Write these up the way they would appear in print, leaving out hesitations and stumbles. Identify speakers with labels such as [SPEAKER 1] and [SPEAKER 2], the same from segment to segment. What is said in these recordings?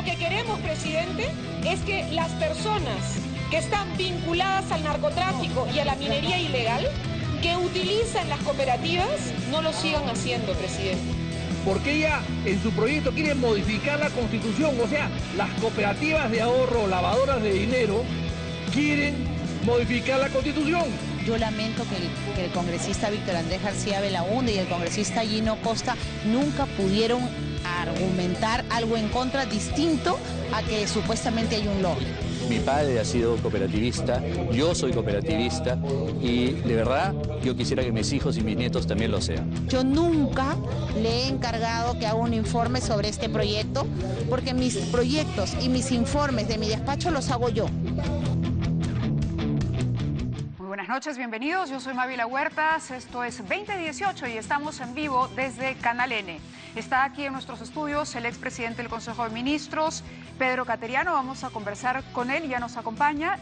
[SPEAKER 1] Lo que queremos, presidente, es que las personas que están vinculadas al narcotráfico y a la minería ilegal, que utilizan las cooperativas, no lo sigan haciendo, presidente.
[SPEAKER 2] Porque ella en su proyecto quiere modificar la Constitución, o sea, las cooperativas de ahorro, lavadoras de dinero, quieren modificar la Constitución.
[SPEAKER 3] Yo lamento que el congresista Víctor Andrés García Belaúnde y el congresista Gino Costa nunca pudieron argumentar algo en contra distinto a que supuestamente hay un lobby.
[SPEAKER 4] Mi padre ha sido cooperativista, yo soy cooperativista y de verdad yo quisiera que mis hijos y mis nietos también lo sean.
[SPEAKER 3] Yo nunca le he encargado que haga un informe sobre este proyecto porque mis proyectos y mis informes de mi despacho los hago yo.
[SPEAKER 5] Buenas noches, bienvenidos. Yo soy Mávila Huertas, esto es 2018 y estamos en vivo desde Canal N. Está aquí en nuestros estudios el expresidente del Consejo de Ministros, Pedro Cateriano. Vamos a conversar con él, ya nos acompaña,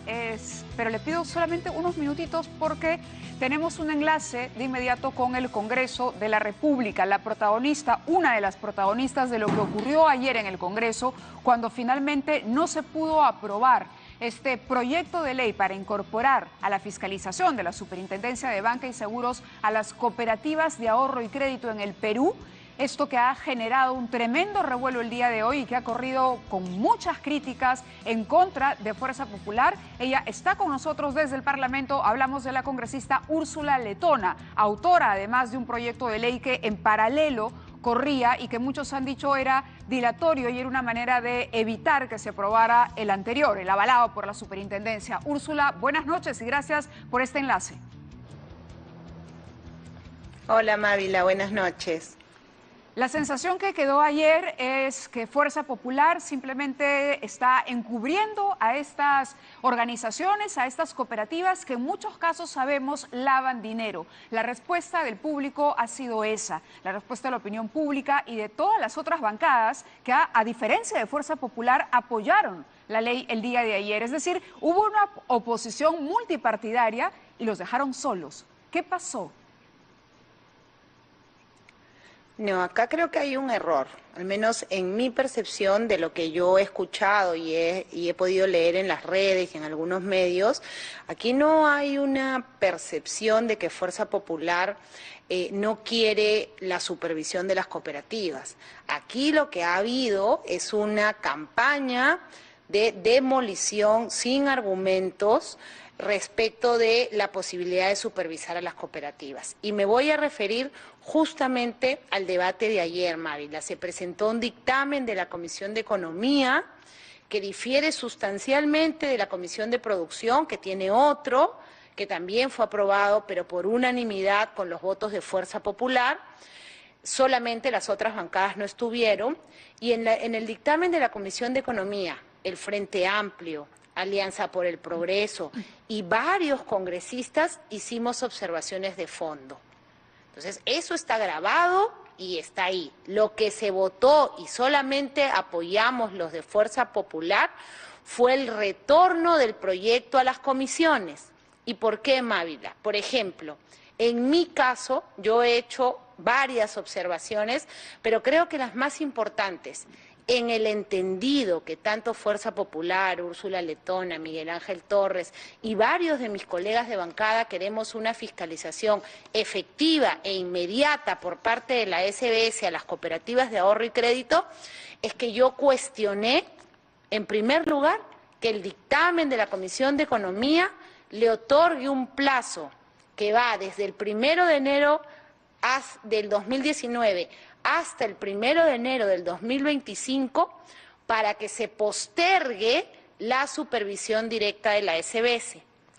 [SPEAKER 5] pero le pido solamente unos minutitos porque tenemos un enlace de inmediato con el Congreso de la República, la protagonista, una de las protagonistas de lo que ocurrió ayer en el Congreso, cuando finalmente no se pudo aprobar este proyecto de ley para incorporar a la fiscalización de la Superintendencia de Banca y Seguros a las cooperativas de ahorro y crédito en el Perú. Esto que ha generado un tremendo revuelo el día de hoy y que ha corrido con muchas críticas en contra de Fuerza Popular. Ella está con nosotros desde el Parlamento. Hablamos de la congresista Úrsula Letona, autora además de un proyecto de ley que en paralelo corría y que muchos han dicho era dilatorio y era una manera de evitar que se aprobara el anterior, el avalado por la superintendencia. Úrsula, buenas noches y gracias por este enlace.
[SPEAKER 6] Hola Mávila, buenas noches.
[SPEAKER 5] La sensación que quedó ayer es que Fuerza Popular simplemente está encubriendo a estas organizaciones, a estas cooperativas que en muchos casos sabemos lavan dinero. La respuesta del público ha sido esa, la respuesta de la opinión pública y de todas las otras bancadas que a diferencia de Fuerza Popular apoyaron la ley el día de ayer. Es decir, hubo una oposición multipartidaria y los dejaron solos. ¿Qué pasó?
[SPEAKER 6] No, acá creo que hay un error, al menos en mi percepción de lo que yo he escuchado y he podido leer en las redes y en algunos medios. Aquí no hay una percepción de que Fuerza Popular no quiere la supervisión de las cooperativas. Aquí lo que ha habido es una campaña de demolición sin argumentos respecto de la posibilidad de supervisar a las cooperativas. Y me voy a referir justamente al debate de ayer, Mávila. Se presentó un dictamen de la Comisión de Economía que difiere sustancialmente de la Comisión de Producción, que tiene otro, que también fue aprobado, pero por unanimidad con los votos de Fuerza Popular. Solamente las otras bancadas no estuvieron. Y en el dictamen de la Comisión de Economía, el Frente Amplio, Alianza por el Progreso y varios congresistas hicimos observaciones de fondo. Entonces, eso está grabado y está ahí. Lo que se votó y solamente apoyamos los de Fuerza Popular fue el retorno del proyecto a las comisiones. ¿Y por qué, Mávila? Por ejemplo, en mi caso, yo he hecho varias observaciones, pero creo que las más importantes, en el entendido que tanto Fuerza Popular, Úrsula Letona, Miguel Ángel Torres y varios de mis colegas de bancada queremos una fiscalización efectiva e inmediata por parte de la SBS a las cooperativas de ahorro y crédito, es que yo cuestioné, en primer lugar, que el dictamen de la Comisión de Economía le otorgue un plazo que va desde el 1 de enero del 2019 hasta el 1 de enero del 2025 para que se postergue la supervisión directa de la SBS.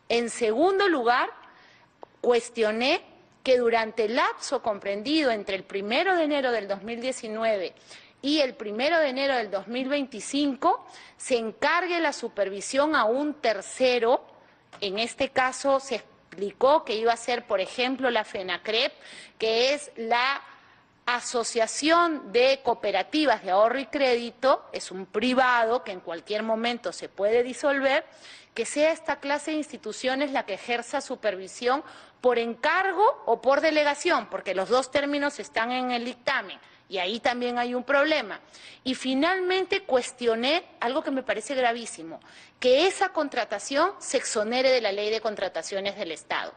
[SPEAKER 6] En segundo lugar, cuestioné que durante el lapso comprendido entre el 1 de enero del 2019 y el 1 de enero del 2025 se encargue la supervisión a un tercero. En este caso se explicó que iba a ser, por ejemplo, la FENACREP, que es la Asociación de Cooperativas de Ahorro y Crédito, es un privado que en cualquier momento se puede disolver, que sea esta clase de instituciones la que ejerza supervisión por encargo o por delegación, porque los dos términos están en el dictamen. y ahí también hay un problema. Y finalmente cuestioné algo que me parece gravísimo, que esa contratación se exonere de la Ley de Contrataciones del Estado.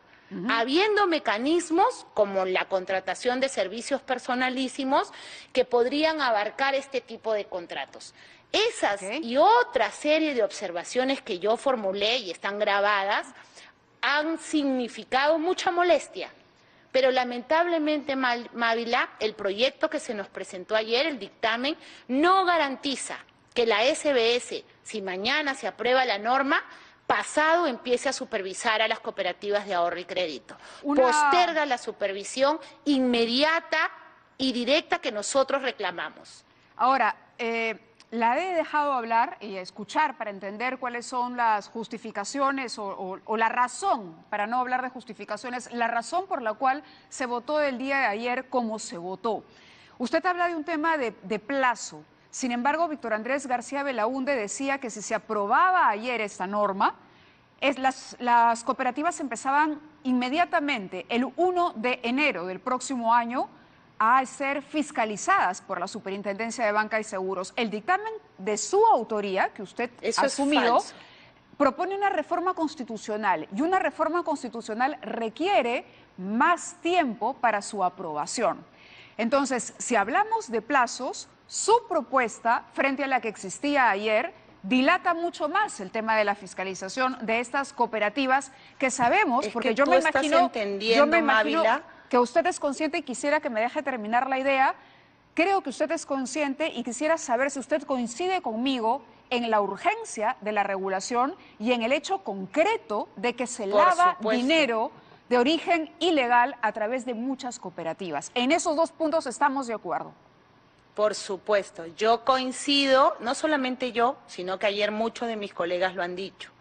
[SPEAKER 6] Habiendo mecanismos como la contratación de servicios personalísimos que podrían abarcar este tipo de contratos. Esas y otra serie de observaciones que yo formulé y están grabadas han significado mucha molestia. Pero lamentablemente, Mávila, el proyecto que se nos presentó ayer, el dictamen, no garantiza que la SBS, si mañana se aprueba la norma, pasado empiece a supervisar a las cooperativas de ahorro y crédito. Posterga la supervisión inmediata y directa que nosotros reclamamos.
[SPEAKER 5] Ahora, la he dejado hablar y escuchar para entender cuáles son las justificaciones o la razón, para no hablar de justificaciones, la razón por la cual se votó el día de ayer como se votó. Usted habla de un tema de plazo. Sin embargo, Víctor Andrés García Belaúnde decía que si se aprobaba ayer esta norma, las cooperativas empezaban inmediatamente, el 1 de enero del próximo año, a ser fiscalizadas por la Superintendencia de Banca y Seguros. El dictamen de su autoría, que usted ha asumido, propone una reforma constitucional, y una reforma constitucional requiere más tiempo para su aprobación. Entonces, si hablamos de plazos, su propuesta, frente a la que existía ayer, dilata mucho más el tema de la fiscalización de estas cooperativas que sabemos, porque yo me imagino que usted es consciente, y quisiera que me deje terminar la idea, creo que usted es consciente y quisiera saber si usted coincide conmigo en la urgencia de la regulación y en el hecho concreto de que se lava dinero de origen ilegal a través de muchas cooperativas. En esos dos puntos estamos de acuerdo.
[SPEAKER 6] Por supuesto, yo coincido, no solamente yo, sino que ayer muchos de mis colegas lo han dicho.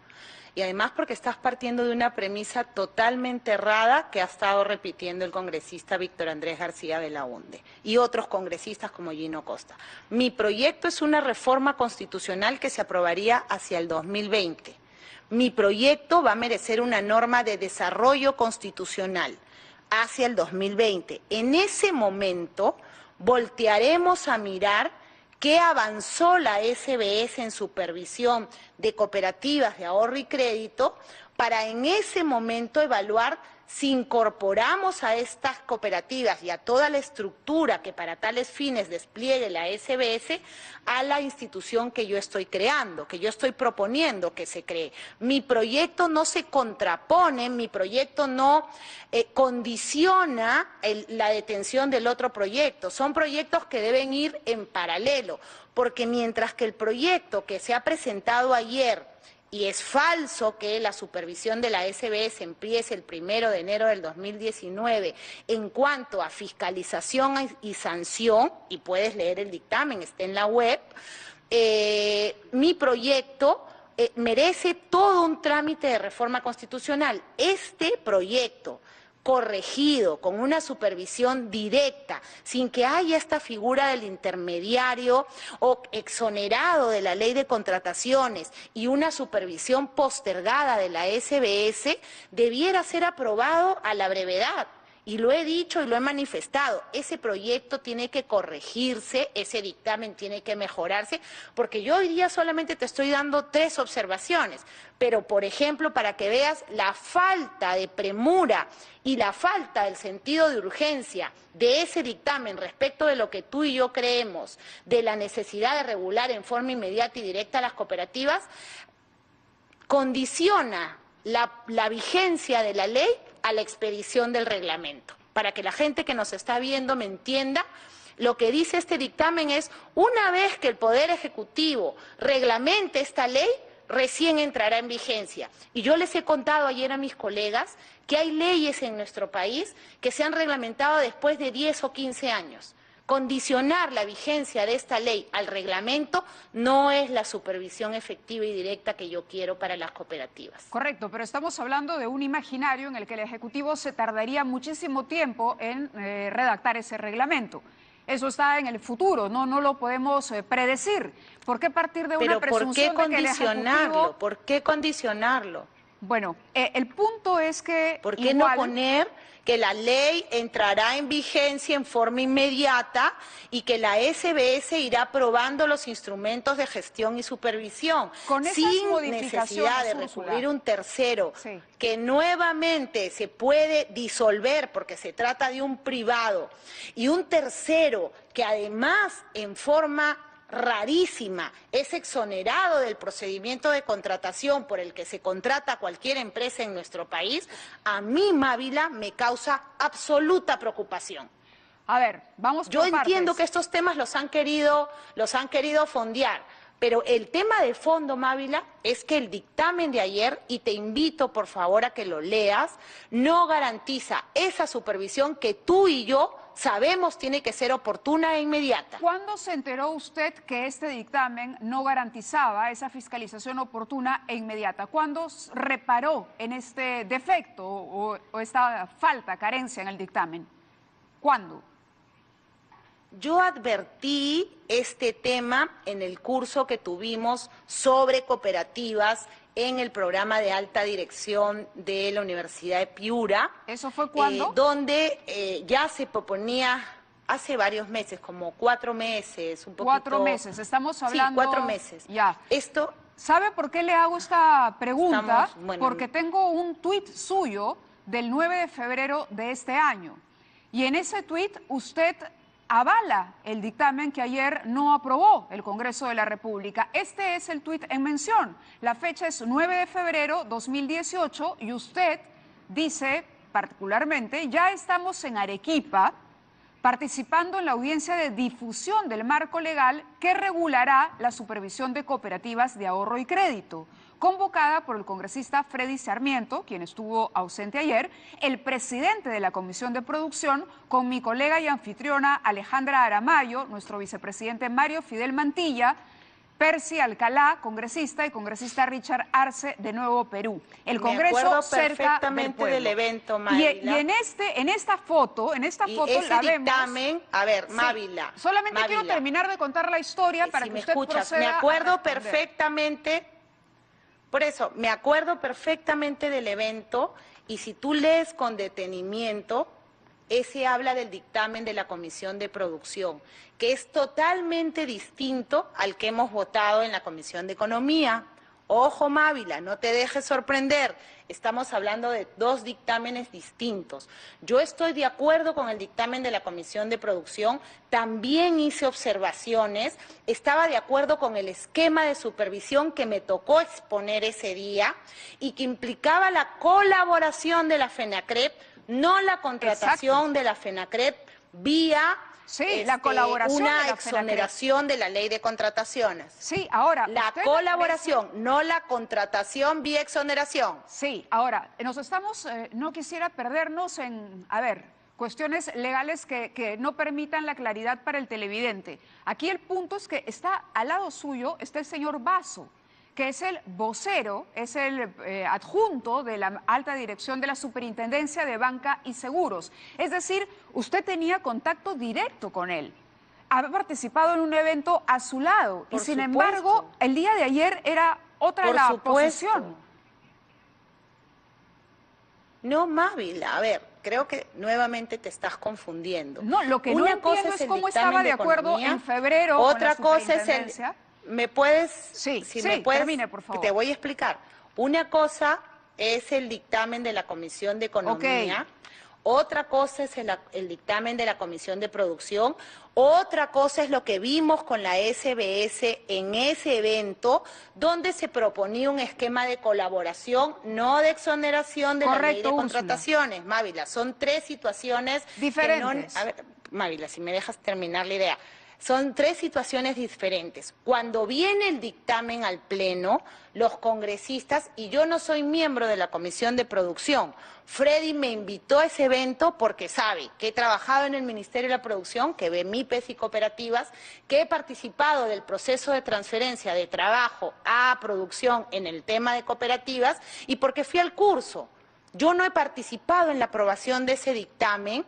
[SPEAKER 6] Y además porque estás partiendo de una premisa totalmente errada que ha estado repitiendo el congresista Víctor Andrés García Belaúnde y otros congresistas como Gino Costa. Mi proyecto es una reforma constitucional que se aprobaría hacia el 2020. Mi proyecto va a merecer una norma de desarrollo constitucional hacia el 2020. En ese momento voltearemos a mirar qué avanzó la SBS en supervisión de cooperativas de ahorro y crédito para en ese momento evaluar si incorporamos a estas cooperativas y a toda la estructura que para tales fines despliegue la SBS a la institución que yo estoy creando, que yo estoy proponiendo que se cree. Mi proyecto no se contrapone, mi proyecto no condiciona la detención del otro proyecto. Son proyectos que deben ir en paralelo, porque mientras que el proyecto que se ha presentado ayer, y es falso que la supervisión de la SBS empiece el 1 de enero del 2019 en cuanto a fiscalización y sanción, y puedes leer el dictamen, está en la web, mi proyecto merece todo un trámite de reforma constitucional. Este proyecto, corregido, con una supervisión directa, sin que haya esta figura del intermediario o exonerado de la ley de contrataciones y una supervisión postergada de la SBS, debiera ser aprobado a la brevedad. Y lo he dicho y lo he manifestado, ese proyecto tiene que corregirse, ese dictamen tiene que mejorarse, porque yo hoy día solamente te estoy dando 3 observaciones, pero por ejemplo, para que veas la falta de premura y la falta del sentido de urgencia de ese dictamen respecto de lo que tú y yo creemos, de la necesidad de regular en forma inmediata y directa a las cooperativas, condiciona la vigencia de la ley a la expedición del reglamento. Para que la gente que nos está viendo me entienda, lo que dice este dictamen es, una vez que el Poder Ejecutivo reglamente esta ley, recién entrará en vigencia. Y yo les he contado ayer a mis colegas que hay leyes en nuestro país que se han reglamentado después de 10 o 15 años. Condicionar la vigencia de esta ley al reglamento no es la supervisión efectiva y directa que yo quiero para las cooperativas.
[SPEAKER 5] Correcto, pero estamos hablando de un imaginario en el que el Ejecutivo se tardaría muchísimo tiempo en redactar ese reglamento. Eso está en el futuro, no lo podemos predecir. ¿Por qué partir de una presunción de que el Ejecutivo...
[SPEAKER 6] ¿Por qué condicionarlo?
[SPEAKER 5] Bueno, el punto es que
[SPEAKER 6] ¿Por qué
[SPEAKER 5] igual...
[SPEAKER 6] no poner que la ley entrará en vigencia en forma inmediata y que la SBS irá aprobando los instrumentos de gestión y supervisión
[SPEAKER 5] Con esas
[SPEAKER 6] sin
[SPEAKER 5] modificaciones,
[SPEAKER 6] necesidad de
[SPEAKER 5] Úrsula,
[SPEAKER 6] recurrir un tercero
[SPEAKER 5] sí,
[SPEAKER 6] que nuevamente se puede disolver porque se trata de un privado y un tercero que además en forma rarísima es exonerado del procedimiento de contratación por el que se contrata cualquier empresa en nuestro país, a mí, Mávila, me causa absoluta preocupación.
[SPEAKER 5] A ver, vamos por
[SPEAKER 6] Yo entiendo
[SPEAKER 5] partes.
[SPEAKER 6] que estos temas los han querido fondear, pero el tema de fondo, Mávila, es que el dictamen de ayer, y te invito por favor a que lo leas, no garantiza esa supervisión que tú y yo sabemos tiene que ser oportuna e inmediata.
[SPEAKER 5] ¿Cuándo se enteró usted que este dictamen no garantizaba esa fiscalización oportuna e inmediata? ¿Cuándo reparó en este defecto o esta falta, carencia en el dictamen? ¿Cuándo?
[SPEAKER 6] Yo advertí este tema en el curso que tuvimos sobre cooperativas en el programa de alta dirección de la Universidad de Piura.
[SPEAKER 5] ¿Eso fue cuándo?
[SPEAKER 6] Donde ya se proponía hace varios meses, como 4 meses, un poquito.
[SPEAKER 5] 4 meses, estamos hablando...
[SPEAKER 6] Sí, 4 meses.
[SPEAKER 5] Ya.
[SPEAKER 6] Esto...
[SPEAKER 5] ¿Sabe por qué le hago esta pregunta?
[SPEAKER 6] Bueno,
[SPEAKER 5] porque tengo un tuit suyo del 9 de febrero de este año. Y en ese tuit usted avala el dictamen que ayer no aprobó el Congreso de la República. Este es el tuit en mención. La fecha es 9 de febrero 2018 y usted dice particularmente, ya estamos en Arequipa participando en la audiencia de difusión del marco legal que regulará la supervisión de cooperativas de ahorro y crédito, convocada por el congresista Freddy Sarmiento, quien estuvo ausente ayer, el presidente de la Comisión de Producción, con mi colega y anfitriona Alejandra Aramayo, nuestro vicepresidente Mario Fidel Mantilla, Percy Alcalá, congresista, y congresista Richard Arce, de Nuevo Perú. El Congreso
[SPEAKER 6] me acuerdo
[SPEAKER 5] cerca
[SPEAKER 6] perfectamente del evento, Mávila.
[SPEAKER 5] Y en esta foto
[SPEAKER 6] ese
[SPEAKER 5] la vemos.
[SPEAKER 6] Dictamen, a ver,
[SPEAKER 5] Sí,
[SPEAKER 6] Mávila.
[SPEAKER 5] solamente quiero terminar de contar la historia para
[SPEAKER 6] si
[SPEAKER 5] que
[SPEAKER 6] me
[SPEAKER 5] usted
[SPEAKER 6] escuchas,
[SPEAKER 5] proceda
[SPEAKER 6] me acuerdo
[SPEAKER 5] a responder.
[SPEAKER 6] perfectamente, por eso, me acuerdo perfectamente del evento y si tú lees con detenimiento, ese habla del dictamen de la Comisión de Producción, que es totalmente distinto al que hemos votado en la Comisión de Economía. Ojo, Mávila, no te dejes sorprender. Estamos hablando de 2 dictámenes distintos. Yo estoy de acuerdo con el dictamen de la Comisión de Producción, también hice observaciones, estaba de acuerdo con el esquema de supervisión que me tocó exponer ese día y que implicaba la colaboración de la FENACREP, no la contratación de la FENACREP vía
[SPEAKER 5] la colaboración de
[SPEAKER 6] una
[SPEAKER 5] la
[SPEAKER 6] exoneración de la ley de contrataciones.
[SPEAKER 5] Sí, ahora...
[SPEAKER 6] La colaboración, no la contratación vía exoneración.
[SPEAKER 5] Sí, ahora, no quisiera perdernos en, cuestiones legales que no permitan la claridad para el televidente. Aquí el punto es que está al lado suyo, está el señor Basso, que es el vocero, es el adjunto de la alta dirección de la Superintendencia de Banca y Seguros. Es decir, usted tenía contacto directo con él. Ha participado en un evento a su lado y sin embargo, el día de ayer era otra la posición.
[SPEAKER 6] No, Mávila, a ver, creo que nuevamente te estás confundiendo.
[SPEAKER 5] No, lo que no entiendo es cómo estaba de acuerdo en febrero con la Superintendencia.
[SPEAKER 6] ¿Me puedes?
[SPEAKER 5] Sí,
[SPEAKER 6] me puedes,
[SPEAKER 5] termine, por favor.
[SPEAKER 6] Te voy a explicar. Una cosa es el dictamen de la Comisión de Economía, otra cosa es el dictamen de la Comisión de Producción, otra cosa es lo que vimos con la SBS en ese evento, donde se proponía un esquema de colaboración, no de exoneración de la ley de contrataciones. Mávila, son 3 situaciones
[SPEAKER 5] diferentes.
[SPEAKER 6] A ver, Mávila, si me dejas terminar la idea. Son 3 situaciones diferentes. Cuando viene el dictamen al Pleno, los congresistas, y yo no soy miembro de la Comisión de Producción, Freddy me invitó a ese evento porque sabe que he trabajado en el Ministerio de la Producción, que ve MIPES y cooperativas, que he participado del proceso de transferencia de trabajo a producción en el tema de cooperativas y porque fui al curso. Yo no he participado en la aprobación de ese dictamen,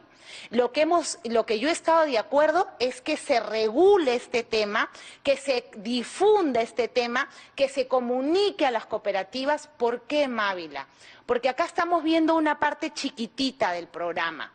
[SPEAKER 6] Lo que yo he estado de acuerdo es que se regule este tema, que se difunda este tema, que se comunique a las cooperativas. ¿Por qué, Mávila? Porque acá estamos viendo una parte chiquitita del problema.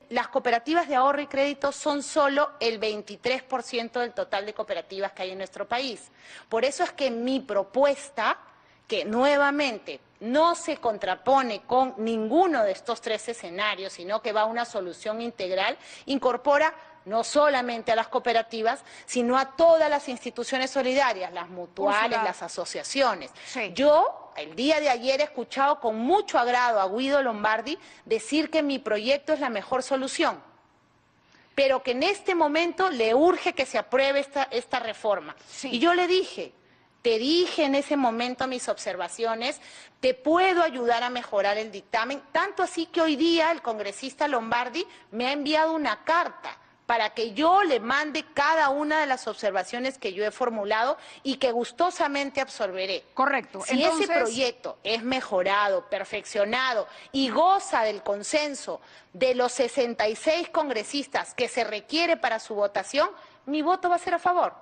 [SPEAKER 6] Las cooperativas de ahorro y crédito son solo el 23% del total de cooperativas que hay en nuestro país. Por eso es que mi propuesta, que nuevamente no se contrapone con ninguno de estos tres escenarios, sino que va a una solución integral, incorpora no solamente a las cooperativas, sino a todas las instituciones solidarias, las mutuales, las asociaciones.
[SPEAKER 5] Sí.
[SPEAKER 6] Yo, el día de ayer, he escuchado con mucho agrado a Guido Lombardi decir que mi proyecto es la mejor solución, pero que en este momento le urge que se apruebe esta reforma.
[SPEAKER 5] Sí.
[SPEAKER 6] Y yo le dije, te dije en ese momento mis observaciones, te puedo ayudar a mejorar el dictamen, tanto así que hoy día el congresista Lombardi me ha enviado una carta para que yo le mande cada una de las observaciones que yo he formulado y que gustosamente absorberé.
[SPEAKER 5] Correcto.
[SPEAKER 6] Si ese proyecto es mejorado, perfeccionado y goza del consenso de los 66 congresistas que se requiere para su votación, mi voto va a ser a favor.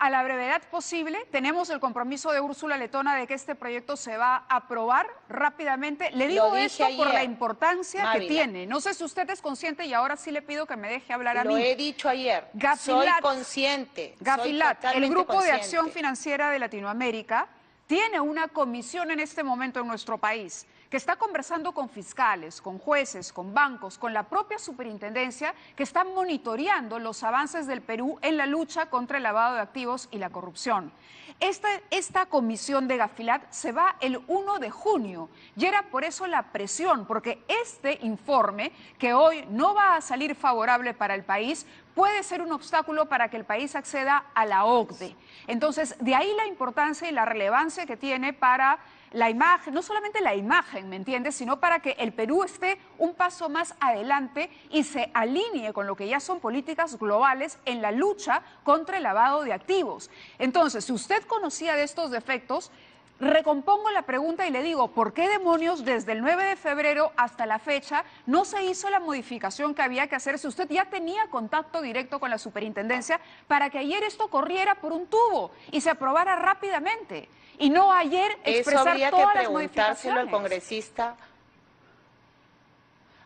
[SPEAKER 5] A la brevedad posible, tenemos el compromiso de Úrsula Letona de que este proyecto se va a aprobar rápidamente. Le digo esto por la importancia que tiene. No sé si usted es consciente y ahora sí le pido que me deje hablar a mí.
[SPEAKER 6] Lo he dicho ayer.
[SPEAKER 5] Gafilat,
[SPEAKER 6] soy consciente.
[SPEAKER 5] Gafilat, el Grupo
[SPEAKER 6] consciente.
[SPEAKER 5] de Acción Financiera de Latinoamérica, tiene una comisión en este momento en nuestro país que está conversando con fiscales, con jueces, con bancos, con la propia superintendencia, que están monitoreando los avances del Perú en la lucha contra el lavado de activos y la corrupción. Esta comisión de Gafilat se va el 1 de junio y era por eso la presión, porque este informe, que hoy no va a salir favorable para el país, puede ser un obstáculo para que el país acceda a la OCDE. Entonces, de ahí la importancia y la relevancia que tiene para la imagen, no solamente la imagen, ¿me entiendes?, sino para que el Perú esté un paso más adelante y se alinee con lo que ya son políticas globales en la lucha contra el lavado de activos. Entonces, si usted conocía de estos defectos, recompongo la pregunta y le digo, ¿por qué demonios desde el 9 de febrero hasta la fecha no se hizo la modificación que había que hacer si usted ya tenía contacto directo con la superintendencia para que ayer esto corriera por un tubo y se aprobara rápidamente? Y no ayer expresar todas las modificaciones. Eso habría que preguntárselo
[SPEAKER 6] al congresista.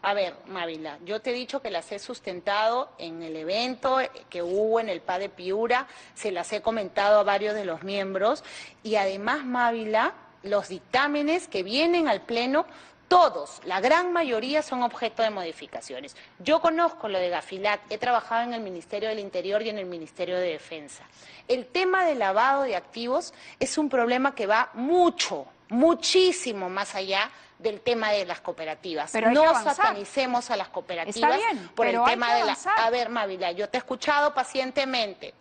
[SPEAKER 6] A ver, Mávila, yo te he dicho que las he sustentado en el evento que hubo en el PA de Piura, se las he comentado a varios de los miembros y además, Mávila, los dictámenes que vienen al Pleno, todos, la gran mayoría son objeto de modificaciones. Yo conozco lo de Gafilat, he trabajado en el Ministerio del Interior y en el Ministerio de Defensa. El tema del lavado de activos es un problema que va muchísimo más allá del tema de las cooperativas.
[SPEAKER 5] Pero
[SPEAKER 6] no satanicemos a las cooperativas.
[SPEAKER 5] Está bien,
[SPEAKER 6] por el tema de
[SPEAKER 5] la...
[SPEAKER 6] A ver, Mávila, yo te he escuchado pacientemente,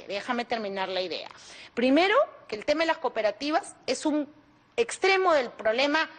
[SPEAKER 6] déjame terminar la idea. Primero, que el tema de las cooperativas es un extremo del problema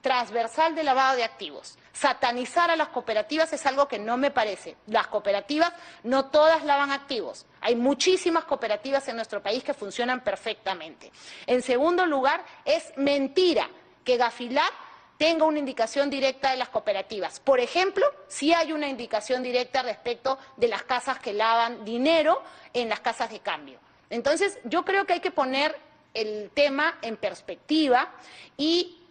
[SPEAKER 6] transversal del lavado de activos. Satanizar a las cooperativas es algo que no me parece. Las cooperativas no todas lavan activos. Hay muchísimas cooperativas en nuestro país que funcionan perfectamente. En segundo lugar, es mentira que Gafilat tenga una indicación directa de las cooperativas. Por ejemplo, sí hay una indicación directa respecto de las casas que lavan dinero en las casas de cambio. Entonces, yo creo que hay que poner el tema en perspectiva y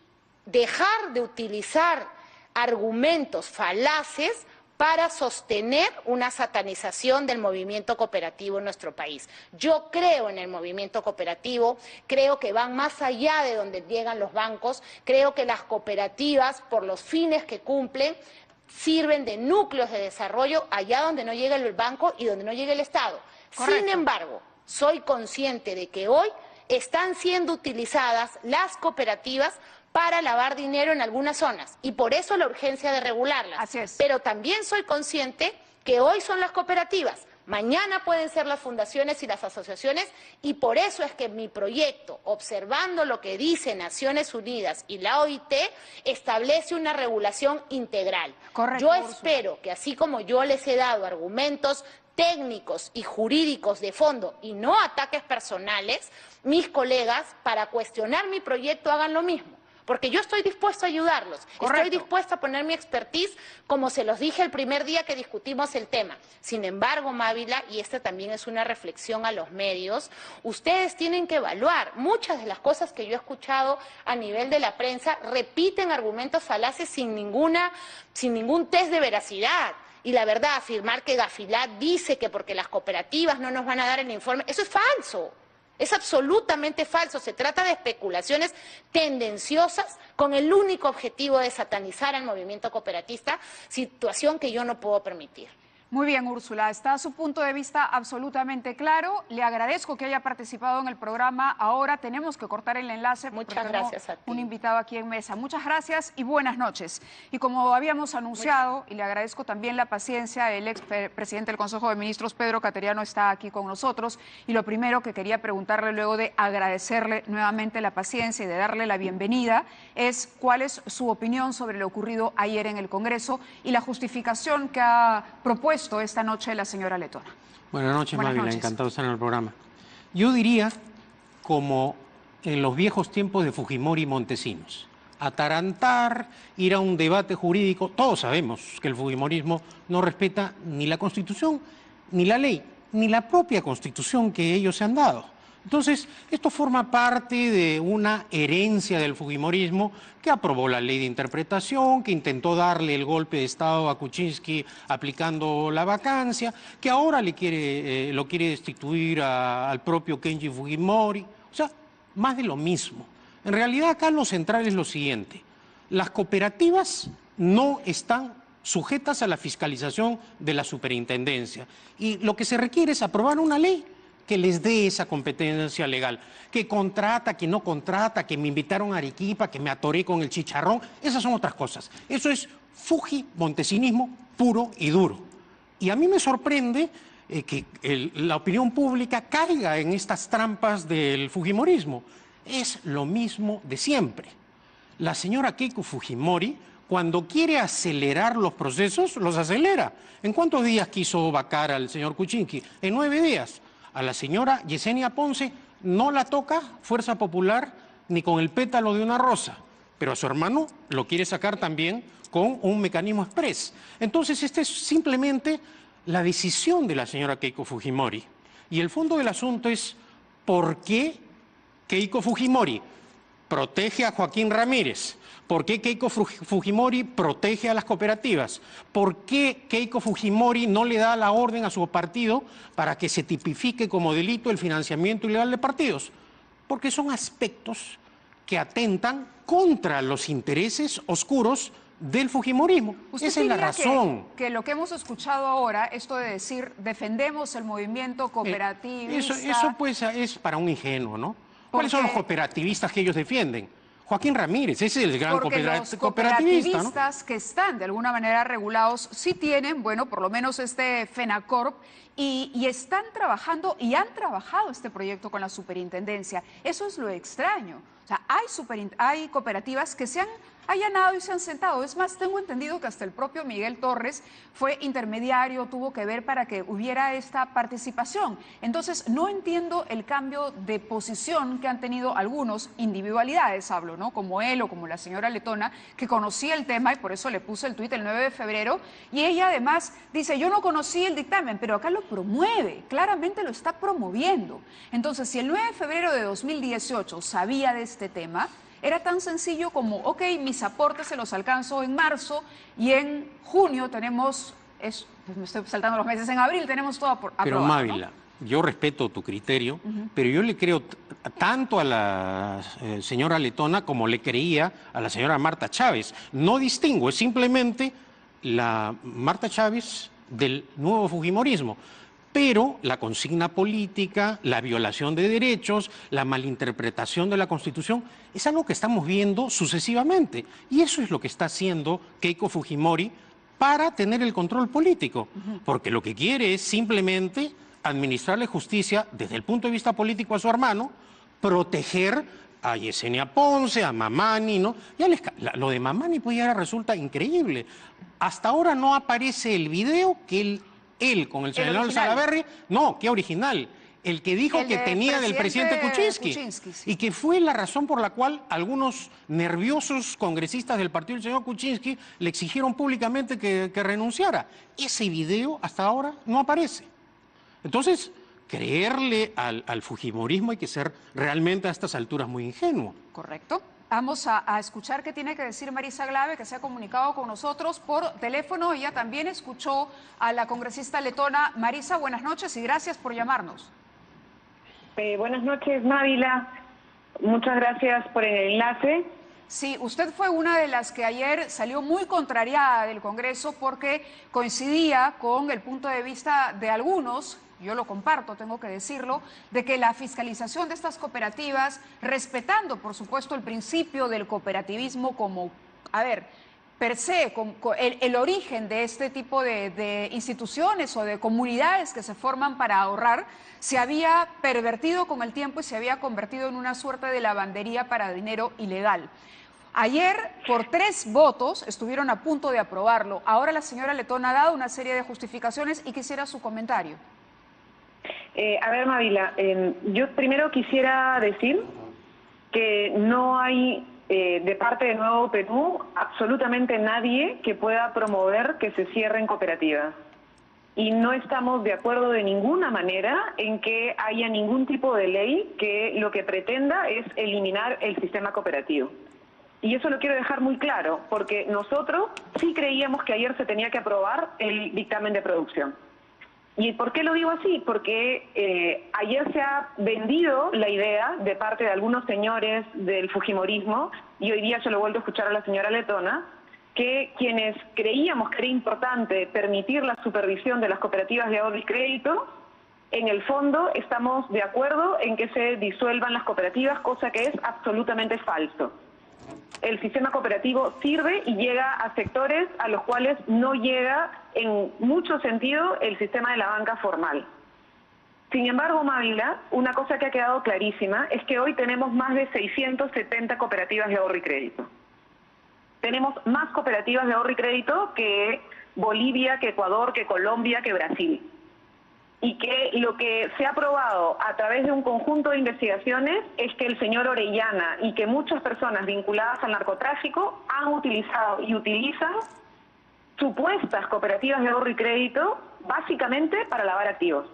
[SPEAKER 6] dejar de utilizar argumentos falaces para sostener una satanización del movimiento cooperativo en nuestro país. Yo creo en el movimiento cooperativo, creo que van más allá de donde llegan los bancos, creo que las cooperativas, por los fines que cumplen, sirven de núcleos de desarrollo allá donde no llega el banco y donde no llega el Estado.
[SPEAKER 5] Correcto.
[SPEAKER 6] Sin embargo, soy consciente de que hoy están siendo utilizadas las cooperativas para lavar dinero en algunas zonas y por eso la urgencia de regularlas.
[SPEAKER 5] Así es.
[SPEAKER 6] Pero también soy consciente que hoy son las cooperativas, mañana pueden ser las fundaciones y las asociaciones y por eso es que mi proyecto, observando lo que dice Naciones Unidas y la OIT, establece una regulación integral.
[SPEAKER 5] Correcto,
[SPEAKER 6] Yo espero que así como yo les he dado argumentos técnicos y jurídicos de fondo y no ataques personales, mis colegas para cuestionar mi proyecto hagan lo mismo. porque yo estoy dispuesto a ayudarlos.
[SPEAKER 5] Correcto.
[SPEAKER 6] Estoy dispuesta a poner mi expertise, como se los dije el primer día que discutimos el tema. Sin embargo, Mávila, y esta también es una reflexión a los medios, ustedes tienen que evaluar. Muchas de las cosas que yo he escuchado a nivel de la prensa repiten argumentos falaces sin ningún test de veracidad. Y la verdad, afirmar que Gafilat dice que porque las cooperativas no nos van a dar el informe, eso es falso. Es absolutamente falso. Se trata de especulaciones tendenciosas con el único objetivo de satanizar al movimiento cooperatista, situación que yo no puedo permitir.
[SPEAKER 5] Muy bien, Úrsula, está su punto de vista absolutamente claro. Le agradezco que haya participado en el programa. Ahora tenemos que cortar el enlace.
[SPEAKER 6] Muchas gracias a ti.
[SPEAKER 5] Un invitado aquí en mesa. Muchas gracias y buenas noches. Y como habíamos anunciado, y le agradezco también la paciencia, el expresidente del Consejo de Ministros, Pedro Cateriano, está aquí con nosotros. Y lo primero que quería preguntarle, luego de agradecerle nuevamente la paciencia y de darle la bienvenida, es cuál es su opinión sobre lo ocurrido ayer en el Congreso y la justificación que ha propuesto esta noche la señora Letona.
[SPEAKER 7] Buenas noches,
[SPEAKER 5] Buenas
[SPEAKER 7] Mávila,
[SPEAKER 5] noches.
[SPEAKER 7] encantado de estar en el programa. Yo diría, como en los viejos tiempos de Fujimori y Montesinos, atarantar, ir a un debate jurídico. Todos sabemos que el fujimorismo no respeta ni la Constitución, ni la ley, ni la propia Constitución que ellos se han dado. Entonces, esto forma parte de una herencia del fujimorismo que aprobó la ley de interpretación, que intentó darle el golpe de Estado a Kuczynski aplicando la vacancia, que ahora lo quiere destituir al propio Kenji Fujimori. O sea, más de lo mismo. En realidad acá lo central es lo siguiente. Las cooperativas no están sujetas a la fiscalización de la superintendencia. Y lo que se requiere es aprobar una ley que les dé esa competencia legal, que contrata, que no contrata, que me invitaron a Arequipa, que me atoré con el chicharrón, esas son otras cosas. Eso es Fuji-montesinismo puro y duro. Y a mí me sorprende que la opinión pública caiga en estas trampas del fujimorismo. Es lo mismo de siempre. La señora Keiko Fujimori, cuando quiere acelerar los procesos, los acelera. ¿En cuántos días quiso vacar al señor Kuczynski? En 9 días. A la señora Yesenia Ponce no la toca Fuerza Popular ni con el pétalo de una rosa, pero a su hermano lo quiere sacar también con un mecanismo express. Entonces, esta es simplemente la decisión de la señora Keiko Fujimori. Y el fondo del asunto es ¿por qué Keiko Fujimori protege a Joaquín Ramírez? ¿Por qué Keiko Fujimori protege a las cooperativas? ¿Por qué Keiko Fujimori no le da la orden a su partido para que se tipifique como delito el financiamiento ilegal de partidos? Porque son aspectos que atentan contra los intereses oscuros del fujimorismo.
[SPEAKER 5] ¿Usted
[SPEAKER 7] Esa es la
[SPEAKER 5] diría
[SPEAKER 7] razón.
[SPEAKER 5] que lo que hemos escuchado ahora, esto de decir defendemos el movimiento cooperativista...
[SPEAKER 7] Eso pues es para un ingenuo, ¿no? ¿Cuáles son los cooperativistas que ellos defienden? Joaquín Ramírez, ese es el gran
[SPEAKER 5] los
[SPEAKER 7] cooperativista, ¿no?
[SPEAKER 5] cooperativistas que están de alguna manera regulados sí tienen, bueno, por lo menos este FENACORP y están trabajando y han trabajado este proyecto con la superintendencia. Eso es lo extraño. O sea, hay cooperativas que se han allanado y se han sentado. Es más, tengo entendido que hasta el propio Miguel Torres fue intermediario, tuvo que ver para que hubiera esta participación. Entonces, no entiendo el cambio de posición que han tenido algunos, individualidades hablo, ¿no? Como él o como la señora Letona, que conocía el tema y por eso le puse el tuit el 9 de febrero. Y ella además dice, yo no conocí el dictamen, pero acá lo promueve, claramente lo está promoviendo. Entonces, si el 9 de febrero de 2018 sabía de este tema, era tan sencillo como, ok, mis aportes se los alcanzo en marzo y en junio tenemos, pues me estoy saltando los meses, en abril tenemos todo aprobado.
[SPEAKER 7] Pero Mávila,
[SPEAKER 5] ¿no?
[SPEAKER 7] Yo respeto tu criterio, pero yo le creo tanto a la señora Letona como le creía a la señora Marta Chávez. No distingo, es simplemente la Marta Chávez del nuevo fujimorismo. Pero la consigna política, la violación de derechos, la malinterpretación de la Constitución, es algo que estamos viendo sucesivamente. Y eso es lo que está haciendo Keiko Fujimori para tener el control político. Porque lo que quiere es simplemente administrarle justicia desde el punto de vista político a su hermano, proteger a Yesenia Ponce, a Mamani, ¿no? Ya lo de Mamani pues ya resulta increíble. Hasta ahora no aparece el video que él con el senador Salaverry, no, qué original. el que dijo que tenía del presidente Kuczynski.
[SPEAKER 5] Sí.
[SPEAKER 7] Y que fue la razón por la cual algunos nerviosos congresistas del partido del señor Kuczynski le exigieron públicamente que renunciara. Ese video hasta ahora no aparece. Entonces, creerle al fujimorismo hay que ser realmente a estas alturas muy ingenuo.
[SPEAKER 5] Correcto. Vamos a escuchar qué tiene que decir Marisa Glave, que se ha comunicado con nosotros por teléfono. Ella también escuchó a la congresista letona. Marisa, buenas noches y gracias por llamarnos.
[SPEAKER 8] Buenas noches, Mávila. Muchas gracias por el enlace.
[SPEAKER 5] Sí, usted fue una de las que ayer salió muy contrariada del Congreso porque coincidía con el punto de vista de algunos, yo lo comparto, tengo que decirlo, de que la fiscalización de estas cooperativas, respetando por supuesto el principio del cooperativismo como, per se, el origen de este tipo de instituciones o de comunidades que se forman para ahorrar, se había pervertido con el tiempo y se había convertido en una suerte de lavandería para dinero ilegal. Ayer, por 3 votos, estuvieron a punto de aprobarlo. Ahora la señora letona ha dado una serie de justificaciones y quisiera su comentario.
[SPEAKER 8] Mávila, yo primero quisiera decir que no hay de parte de Nuevo Perú absolutamente nadie que pueda promover que se cierren cooperativas. Y no estamos de acuerdo de ninguna manera en que haya ningún tipo de ley que lo que pretenda es eliminar el sistema cooperativo. Y eso lo quiero dejar muy claro, porque nosotros sí creíamos que ayer se tenía que aprobar el dictamen de producción. ¿Y por qué lo digo así? Porque ayer se ha vendido la idea de parte de algunos señores del fujimorismo, y hoy día yo lo vuelvo a escuchar a la señora letona, que quienes creíamos que era importante permitir la supervisión de las cooperativas de ahorro y crédito, en el fondo estamos de acuerdo en que se disuelvan las cooperativas, cosa que es absolutamente falso. El sistema cooperativo sirve y llega a sectores a los cuales no llega en mucho sentido el sistema de la banca formal. Sin embargo, Mávila, una cosa que ha quedado clarísima es que hoy tenemos más de 670 cooperativas de ahorro y crédito. Tenemos más cooperativas de ahorro y crédito que Bolivia, que Ecuador, que Colombia, que Brasil. Y que lo que se ha probado a través de un conjunto de investigaciones es que el señor Orellana y que muchas personas vinculadas al narcotráfico han utilizado y utilizan supuestas cooperativas de ahorro y crédito básicamente para lavar activos.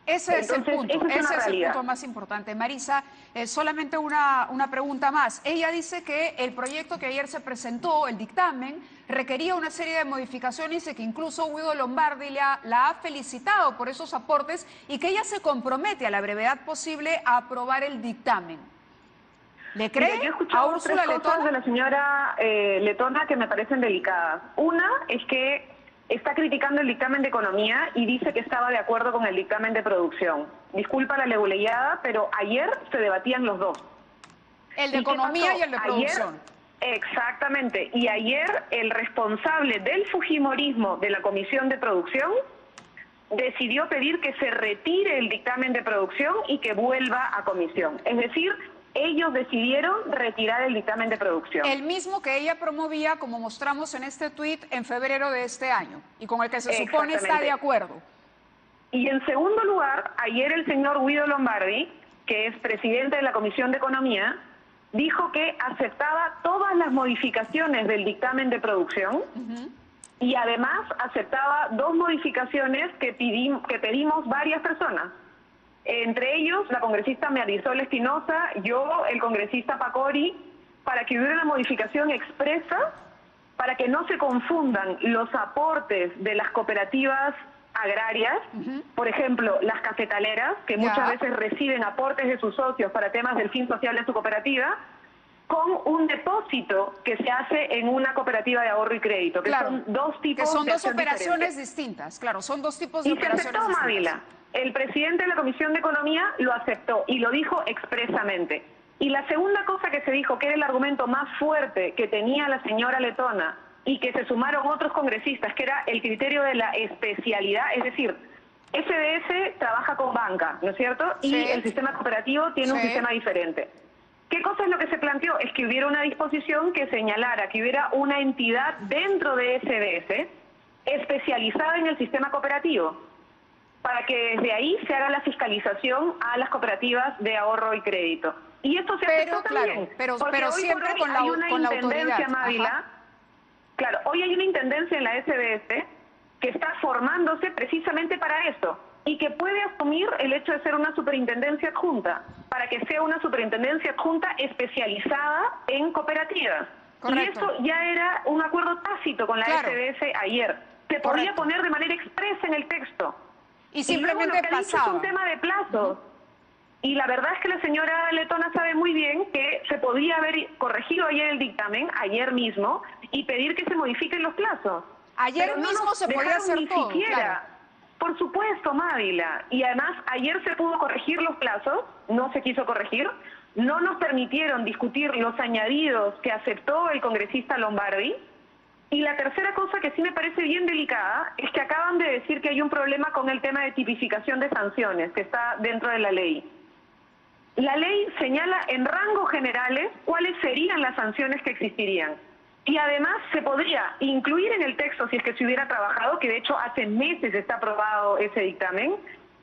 [SPEAKER 5] Ese es el punto, ese es el punto más importante. Marisa, solamente una pregunta más. Ella dice que el proyecto que ayer se presentó, el dictamen, requería una serie de modificaciones y que incluso Guido Lombardi la ha felicitado por esos aportes y que ella se compromete a la brevedad posible a aprobar el dictamen. ¿Le cree?
[SPEAKER 8] Mira, yo he escuchado tres cosas de la señora letona que me parecen delicadas. Una es que está criticando el dictamen de economía y dice que estaba de acuerdo con el dictamen de producción. Disculpa la leguleyada, pero ayer se debatían los dos.
[SPEAKER 5] El de economía y el de producción.
[SPEAKER 8] Exactamente. Y ayer el responsable del fujimorismo de la comisión de producción decidió pedir que se retire el dictamen de producción y que vuelva a comisión. Es decir, ellos decidieron retirar el dictamen de producción.
[SPEAKER 5] El mismo que ella promovía, como mostramos en este tuit, en febrero de este año, y con el que se supone está de acuerdo.
[SPEAKER 8] Y en segundo lugar, ayer el señor Guido Lombardi, que es presidente de la Comisión de Economía, dijo que aceptaba todas las modificaciones del dictamen de producción y además aceptaba 2 modificaciones que pedimos varias personas. Entre ellos, la congresista Marisol Espinosa, yo, el congresista Pacori, para que hubiera una modificación expresa, para que no se confundan los aportes de las cooperativas agrarias, por ejemplo, las cafetaleras, que muchas veces reciben aportes de sus socios para temas del fin social de su cooperativa, con un depósito que se hace en una cooperativa de ahorro y crédito, que son dos tipos
[SPEAKER 5] que son
[SPEAKER 8] de
[SPEAKER 5] dos operaciones
[SPEAKER 8] diferentes.
[SPEAKER 5] Distintas, claro, son dos tipos de
[SPEAKER 8] Y
[SPEAKER 5] operaciones
[SPEAKER 8] se aceptó, Mávila. El presidente de la Comisión de Economía lo aceptó y lo dijo expresamente. Y la segunda cosa que se dijo, que era el argumento más fuerte que tenía la señora letona y que se sumaron otros congresistas, que era el criterio de la especialidad, es decir, SDS trabaja con banca, ¿no es cierto? Y el sistema cooperativo tiene un sistema diferente. ¿Qué cosa es lo que se planteó? Es que hubiera una disposición que señalara que hubiera una entidad dentro de SDS especializada en el sistema cooperativo, para que desde ahí se haga la fiscalización a las cooperativas de ahorro y crédito. Y esto se aceptó también,
[SPEAKER 5] pero
[SPEAKER 8] porque hoy
[SPEAKER 5] siempre
[SPEAKER 8] por hoy hay una intendencia, Mávila. Claro, hoy hay una intendencia en la SBS que está formándose precisamente para eso y que puede asumir el hecho de ser una superintendencia adjunta, para que sea una superintendencia adjunta especializada en cooperativas. Correcto. Y esto ya era un acuerdo tácito con la SBS ayer. Se podía poner de manera expresa en el texto.
[SPEAKER 5] Y simplemente
[SPEAKER 8] lo que ha dicho es un tema de plazos. Y la verdad es que la señora Letona sabe muy bien que se podía haber corregido ayer el dictamen, ayer mismo, y pedir que se modifiquen los plazos.
[SPEAKER 5] Ayer
[SPEAKER 8] Pero
[SPEAKER 5] mismo se podía hacer
[SPEAKER 8] ni
[SPEAKER 5] todo,
[SPEAKER 8] siquiera.
[SPEAKER 5] claro.
[SPEAKER 8] Por supuesto, Mávila. Y además, ayer se pudo corregir los plazos, no se quiso corregir, no nos permitieron discutir los añadidos que aceptó el congresista Lombardi. Y la tercera cosa que sí me parece bien delicada es que acaban de decir que hay un problema con el tema de tipificación de sanciones, que está dentro de la ley. La ley señala en rangos generales cuáles serían las sanciones que existirían. Y además se podría incluir en el texto, si es que se hubiera trabajado, que de hecho hace meses está aprobado ese dictamen,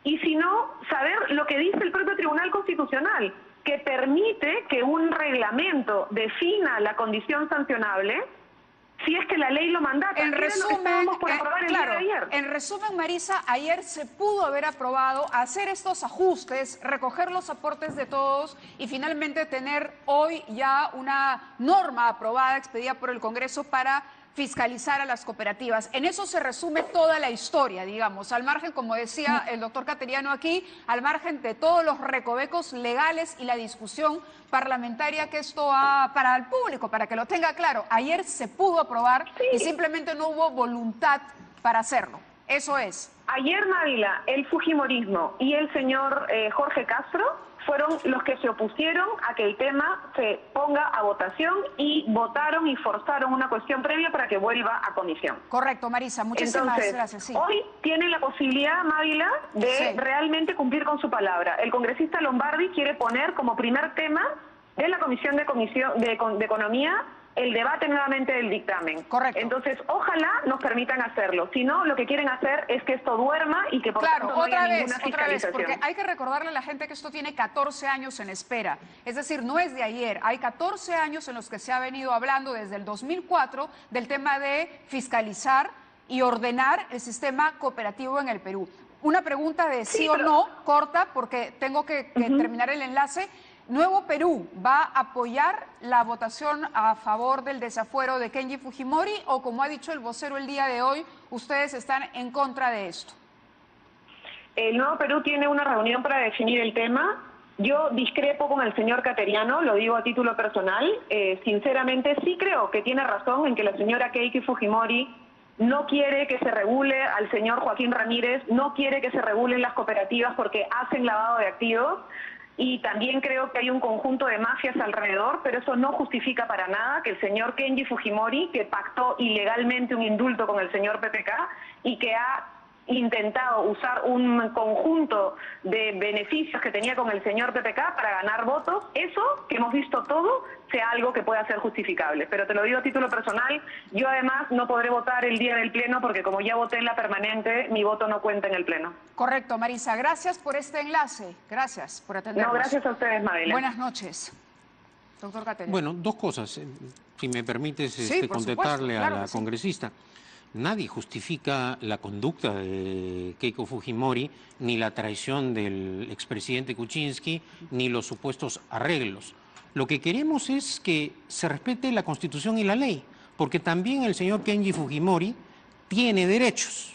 [SPEAKER 8] y si no, saber lo que dice el propio Tribunal Constitucional, que permite que un reglamento defina la condición sancionable si es que la ley lo mandata.
[SPEAKER 5] En resumen,
[SPEAKER 8] ayer.
[SPEAKER 5] En resumen, Marisa, ayer se pudo haber aprobado hacer estos ajustes, recoger los aportes de todos y finalmente tener hoy ya una norma aprobada, expedida por el Congreso para fiscalizar a las cooperativas. En eso se resume toda la historia, digamos, al margen, como decía el doctor Cateriano aquí, al margen de todos los recovecos legales y la discusión parlamentaria que esto ha para el público, para que lo tenga claro. Ayer se pudo aprobar y simplemente no hubo voluntad para hacerlo. Eso es.
[SPEAKER 8] Ayer, Mávila, el fujimorismo y el señor Jorge Castro fueron los que se opusieron a que el tema se ponga a votación y votaron y forzaron una cuestión previa para que vuelva a comisión.
[SPEAKER 5] Correcto, Marisa, muchísimas gracias. Sí.
[SPEAKER 8] Hoy tiene la posibilidad, Mávila, de realmente cumplir con su palabra. El congresista Lombardi quiere poner como primer tema de la Comisión de Economía el debate nuevamente del dictamen.
[SPEAKER 5] Correcto.
[SPEAKER 8] Entonces, ojalá nos permitan hacerlo. Si no, lo que quieren hacer es que esto duerma y que por tanto no haya ninguna fiscalización.
[SPEAKER 5] Otra vez, porque hay que recordarle a la gente que esto tiene 14 años en espera. Es decir, no es de ayer. Hay 14 años en los que se ha venido hablando desde el 2004 del tema de fiscalizar y ordenar el sistema cooperativo en el Perú. Una pregunta de sí o no, corta, porque tengo que terminar el enlace. ¿Nuevo Perú va a apoyar la votación a favor del desafuero de Kenji Fujimori o, como ha dicho el vocero el día de hoy, ustedes están en contra de esto?
[SPEAKER 8] El Nuevo Perú tiene una reunión para definir el tema. Yo discrepo con el señor Cateriano, lo digo a título personal. Sinceramente, sí creo que tiene razón en que la señora Keiki Fujimori no quiere que se regule al señor Joaquín Ramírez, no quiere que se regulen las cooperativas porque hacen lavado de activos. Y también creo que hay un conjunto de mafias alrededor, pero eso no justifica para nada que el señor Kenji Fujimori, que pactó ilegalmente un indulto con el señor PPK y que ha intentado usar un conjunto de beneficios que tenía con el señor PPK para ganar votos, eso que hemos visto todo sea algo que pueda ser justificable. Pero te lo digo a título personal, yo además no podré votar el día del pleno porque como ya voté en la permanente, mi voto no cuenta en el pleno.
[SPEAKER 5] Correcto, Marisa. Gracias por este enlace. Gracias por atendernos.
[SPEAKER 8] No, gracias a ustedes, Mávila.
[SPEAKER 5] Buenas noches. Doctor Cateriano.
[SPEAKER 7] Bueno, dos cosas, si me permites contestarle a la congresista. Nadie justifica la conducta de Keiko Fujimori, ni la traición del expresidente Kuczynski, ni los supuestos arreglos. Lo que queremos es que se respete la Constitución y la ley, porque también el señor Kenji Fujimori tiene derechos,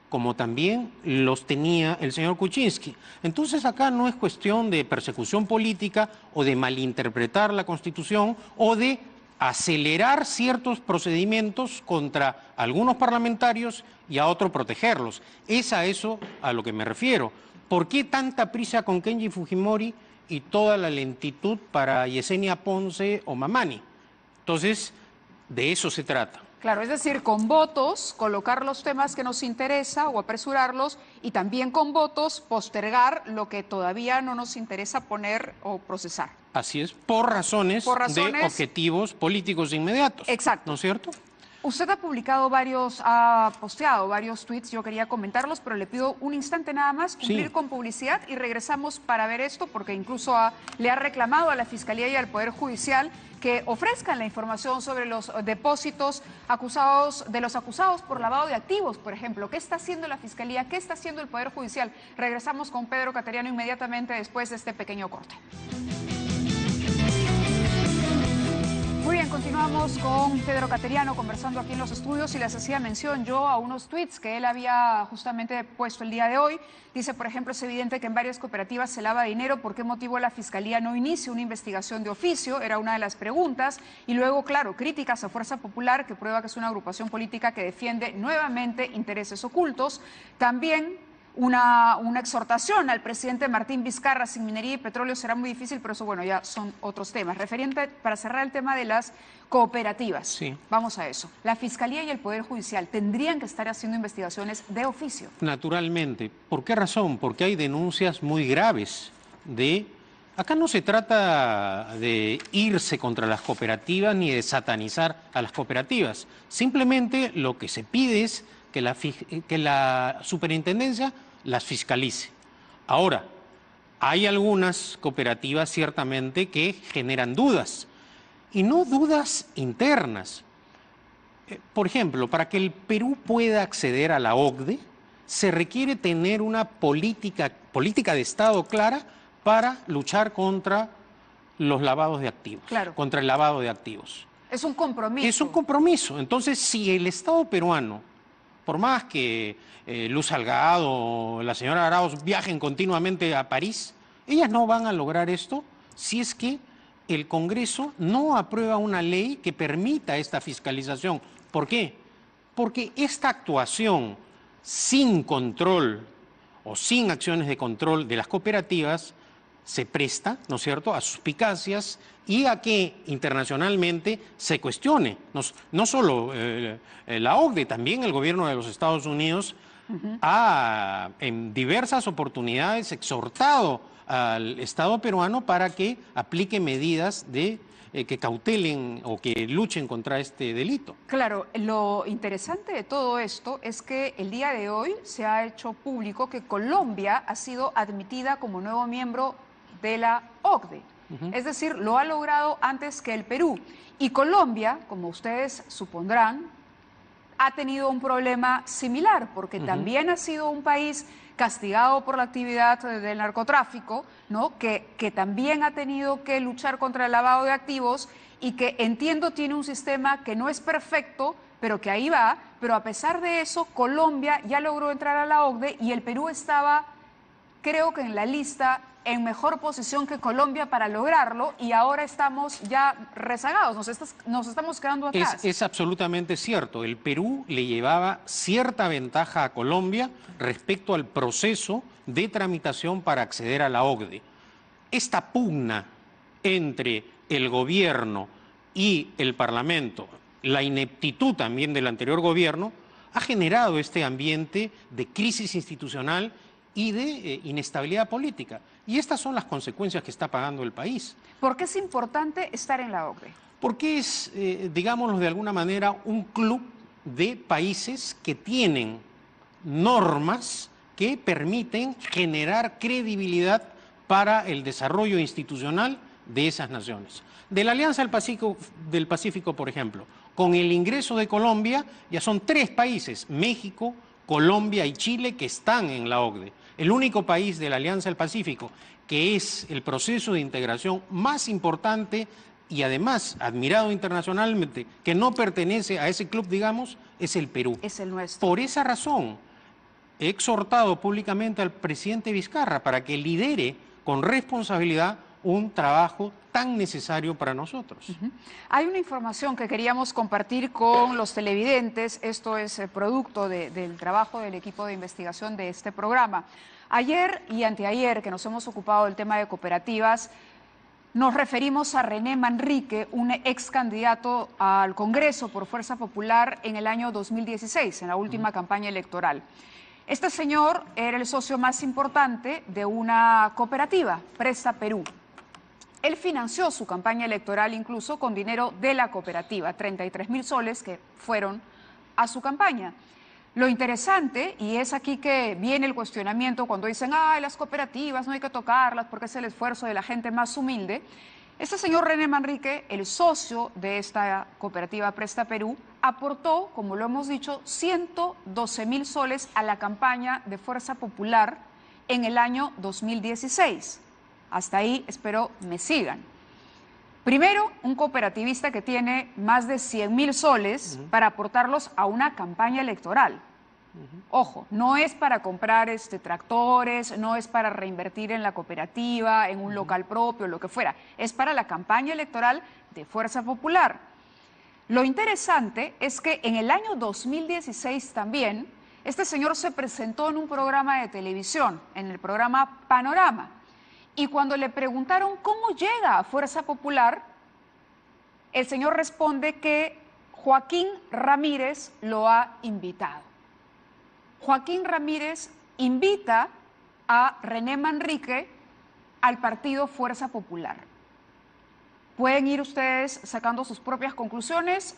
[SPEAKER 7] como también los tenía el señor Kuczynski. Entonces acá no es cuestión de persecución política o de malinterpretar la Constitución o de acelerar ciertos procedimientos contra algunos parlamentarios y a otros protegerlos. Es a eso a lo que me refiero. ¿Por qué tanta prisa con Kenji Fujimori y toda la lentitud para Yesenia Ponce o Mamani? Entonces, de eso se trata.
[SPEAKER 5] Claro, es decir, con votos, colocar los temas que nos interesa o apresurarlos y también con votos postergar lo que todavía no nos interesa poner o procesar.
[SPEAKER 7] Así es, por razones de objetivos políticos inmediatos.
[SPEAKER 5] Exacto.
[SPEAKER 7] ¿No es cierto?
[SPEAKER 5] Usted ha posteado varios tweets, yo quería comentarlos, pero le pido un instante nada más, cumplir con publicidad y regresamos para ver esto, porque incluso le ha reclamado a la Fiscalía y al Poder Judicial que ofrezcan la información sobre los depósitos de los acusados por lavado de activos, por ejemplo. ¿Qué está haciendo la Fiscalía? ¿Qué está haciendo el Poder Judicial? Regresamos con Pedro Cateriano inmediatamente después de este pequeño corte. Muy bien, continuamos con Pedro Cateriano conversando aquí en los estudios y les hacía mención yo a unos tweets que él había justamente puesto el día de hoy. Dice, por ejemplo, es evidente que en varias cooperativas se lava dinero. ¿Por qué motivo la Fiscalía no inicia una investigación de oficio? Era una de las preguntas. Y luego, claro, críticas a Fuerza Popular, que prueba que es una agrupación política que defiende nuevamente intereses ocultos. También una exhortación al presidente Martín Vizcarra: sin minería y petróleo será muy difícil, pero eso, bueno, ya son otros temas. Referente, para cerrar el tema de las cooperativas, sí, vamos a eso. La Fiscalía y el Poder Judicial tendrían que estar haciendo investigaciones de oficio.
[SPEAKER 7] Naturalmente. ¿Por qué razón? Porque hay denuncias muy graves de... Acá no se trata de irse contra las cooperativas ni de satanizar a las cooperativas. Simplemente lo que se pide es que la superintendencia las fiscalice. Ahora, hay algunas cooperativas ciertamente que generan dudas, y no dudas internas. Por ejemplo, para que el Perú pueda acceder a la OCDE, se requiere tener una política de Estado clara para luchar contra los lavados de activos,
[SPEAKER 5] claro,
[SPEAKER 7] contra el lavado de activos.
[SPEAKER 5] Es un compromiso.
[SPEAKER 7] Es un compromiso. Entonces, si el Estado peruano, por más que Luz Salgado o la señora Arauz viajen continuamente a París, ellas no van a lograr esto si es que el Congreso no aprueba una ley que permita esta fiscalización. ¿Por qué? Porque esta actuación sin control o sin acciones de control de las cooperativas se presta, ¿no es cierto?, a suspicacias y a que internacionalmente se cuestione. No solo la OCDE, también el gobierno de los Estados Unidos ha en diversas oportunidades exhortado al Estado peruano para que aplique medidas que cautelen o que luchen contra este delito.
[SPEAKER 5] Claro, lo interesante de todo esto es que el día de hoy se ha hecho público que Colombia ha sido admitida como nuevo miembro de la OCDE. Es decir, lo ha logrado antes que el Perú. Y Colombia, como ustedes supondrán, ha tenido un problema similar, porque también ha sido un país castigado por la actividad del narcotráfico, ¿no? que también ha tenido que luchar contra el lavado de activos y que, entiendo, tiene un sistema que no es perfecto, pero que ahí va. Pero a pesar de eso, Colombia ya logró entrar a la OCDE y el Perú estaba, creo que en la lista, en mejor posición que Colombia para lograrlo, y ahora estamos ya rezagados, nos estamos quedando atrás.
[SPEAKER 7] Es absolutamente cierto. El Perú le llevaba cierta ventaja a Colombia respecto al proceso de tramitación para acceder a la OCDE. Esta pugna entre el gobierno y el Parlamento, la ineptitud también del anterior gobierno, ha generado este ambiente de crisis institucional y de inestabilidad política. Y estas son las consecuencias que está pagando el país.
[SPEAKER 5] ¿Por qué es importante estar en la OCDE?
[SPEAKER 7] Porque es, digámoslo de alguna manera, un club de países que tienen normas que permiten generar credibilidad para el desarrollo institucional de esas naciones. De la Alianza del Pacífico, por ejemplo, con el ingreso de Colombia, ya son 3 países, México, Colombia y Chile, que están en la OCDE. El único país de la Alianza del Pacífico que es el proceso de integración más importante y además admirado internacionalmente, que no pertenece a ese club, digamos, es el Perú.
[SPEAKER 5] Es el nuestro.
[SPEAKER 7] Por esa razón, he exhortado públicamente al presidente Vizcarra para que lidere con responsabilidad un trabajo tan necesario para nosotros.
[SPEAKER 5] Hay una información que queríamos compartir con los televidentes. Esto es producto del trabajo del equipo de investigación de este programa. Ayer y anteayer, que nos hemos ocupado del tema de cooperativas, nos referimos a René Manrique, un ex candidato al Congreso por Fuerza Popular en el año 2016, en la última campaña electoral. Este señor era el socio más importante de una cooperativa, Presta Perú. Él financió su campaña electoral incluso con dinero de la cooperativa, 33.000 soles que fueron a su campaña. Lo interesante, y es aquí que viene el cuestionamiento cuando dicen, ay, las cooperativas no hay que tocarlas porque es el esfuerzo de la gente más humilde. Este señor René Manrique, el socio de esta cooperativa Presta Perú, aportó, como lo hemos dicho, 112.000 soles a la campaña de Fuerza Popular en el año 2016. Hasta ahí espero me sigan. Primero, un cooperativista que tiene más de 100.000 soles para aportarlos a una campaña electoral. Ojo, no es para comprar tractores, no es para reinvertir en la cooperativa, en un local propio, lo que fuera. Es para la campaña electoral de Fuerza Popular. Lo interesante es que en el año 2016 también, este señor se presentó en un programa de televisión, en el programa Panorama. Y cuando le preguntaron cómo llega a Fuerza Popular, el señor responde que Joaquín Ramírez lo ha invitado. Joaquín Ramírez invita a René Manrique al partido Fuerza Popular. Pueden ir ustedes sacando sus propias conclusiones.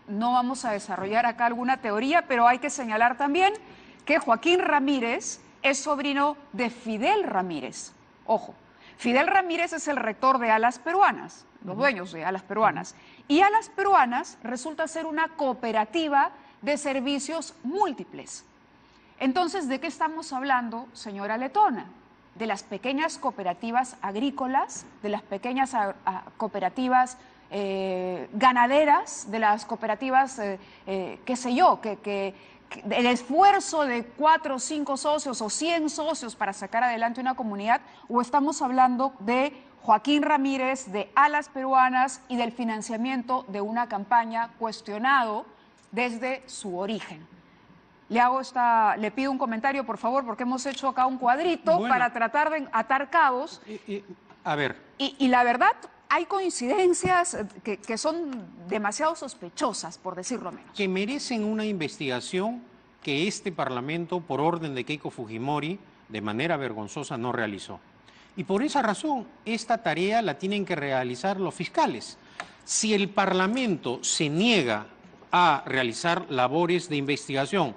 [SPEAKER 5] No vamos a desarrollar acá alguna teoría, pero hay que señalar también que Joaquín Ramírez es sobrino de Fidel Ramírez. Ojo, Fidel Ramírez es el rector de Alas Peruanas, los dueños de Alas Peruanas. Y Alas Peruanas resulta ser una cooperativa de servicios múltiples. Entonces, ¿de qué estamos hablando, señora Letona? De las pequeñas cooperativas agrícolas, de las pequeñas cooperativas ganaderas, de las cooperativas, qué sé yo, que el esfuerzo de 4 o 5 socios o 100 socios para sacar adelante una comunidad, o estamos hablando de Joaquín Ramírez, de Alas Peruanas y del financiamiento de una campaña cuestionado desde su origen. Le pido un comentario, por favor, porque hemos hecho acá un cuadrito para tratar de atar cabos.
[SPEAKER 7] A ver.
[SPEAKER 5] Y la verdad, hay coincidencias que son demasiado sospechosas, por decirlo menos.
[SPEAKER 7] Que merecen una investigación que este Parlamento, por orden de Keiko Fujimori, de manera vergonzosa no realizó. Y por esa razón, esta tarea la tienen que realizar los fiscales. Si el Parlamento se niega a realizar labores de investigación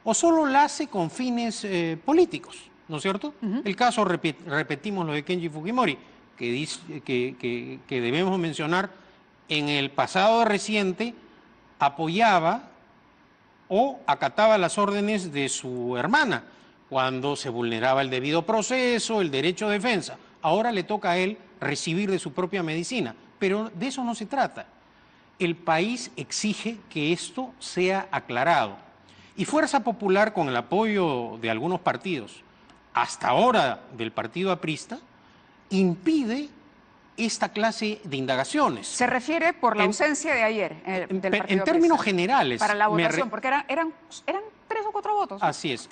[SPEAKER 7] o solo la hace con fines políticos, ¿no es cierto? El caso, repetimos lo de Kenji Fujimori, que debemos mencionar, en el pasado reciente apoyaba o acataba las órdenes de su hermana cuando se vulneraba el debido proceso, el derecho de defensa. Ahora le toca a él recibir de su propia medicina, pero de eso no se trata. El país exige que esto sea aclarado. Y Fuerza Popular, con el apoyo de algunos partidos, hasta ahora del partido aprista, impide esta clase de indagaciones.
[SPEAKER 5] Se refiere por la ausencia de ayer del partido
[SPEAKER 7] en términos generales.
[SPEAKER 5] Para la votación, porque eran 3 o 4 votos.
[SPEAKER 7] Así es.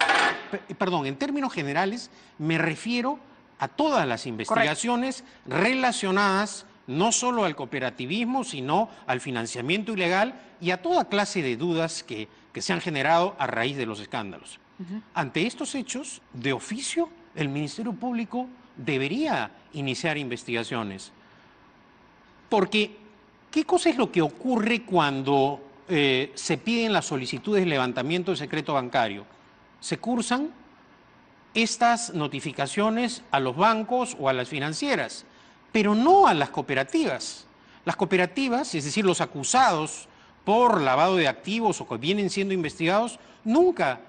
[SPEAKER 7] Perdón, en términos generales me refiero a todas las investigaciones relacionadas no solo al cooperativismo, sino al financiamiento ilegal y a toda clase de dudas que se han generado a raíz de los escándalos. Ante estos hechos, de oficio, el Ministerio Público debería iniciar investigaciones. Porque, ¿qué cosa es lo que ocurre cuando se piden las solicitudes de levantamiento de secreto bancario? Se cursan estas notificaciones a los bancos o a las financieras, pero no a las cooperativas. Las cooperativas, es decir, los acusados por lavado de activos o que vienen siendo investigados, nunca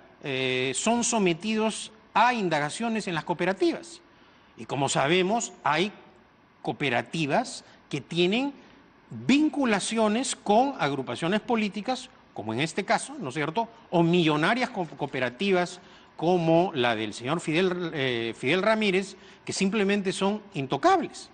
[SPEAKER 7] son sometidos a indagaciones en las cooperativas. Y como sabemos, hay cooperativas que tienen vinculaciones con agrupaciones políticas, como en este caso, ¿no es cierto?, o millonarias cooperativas como la del señor Fidel Ramírez, que simplemente son intocables.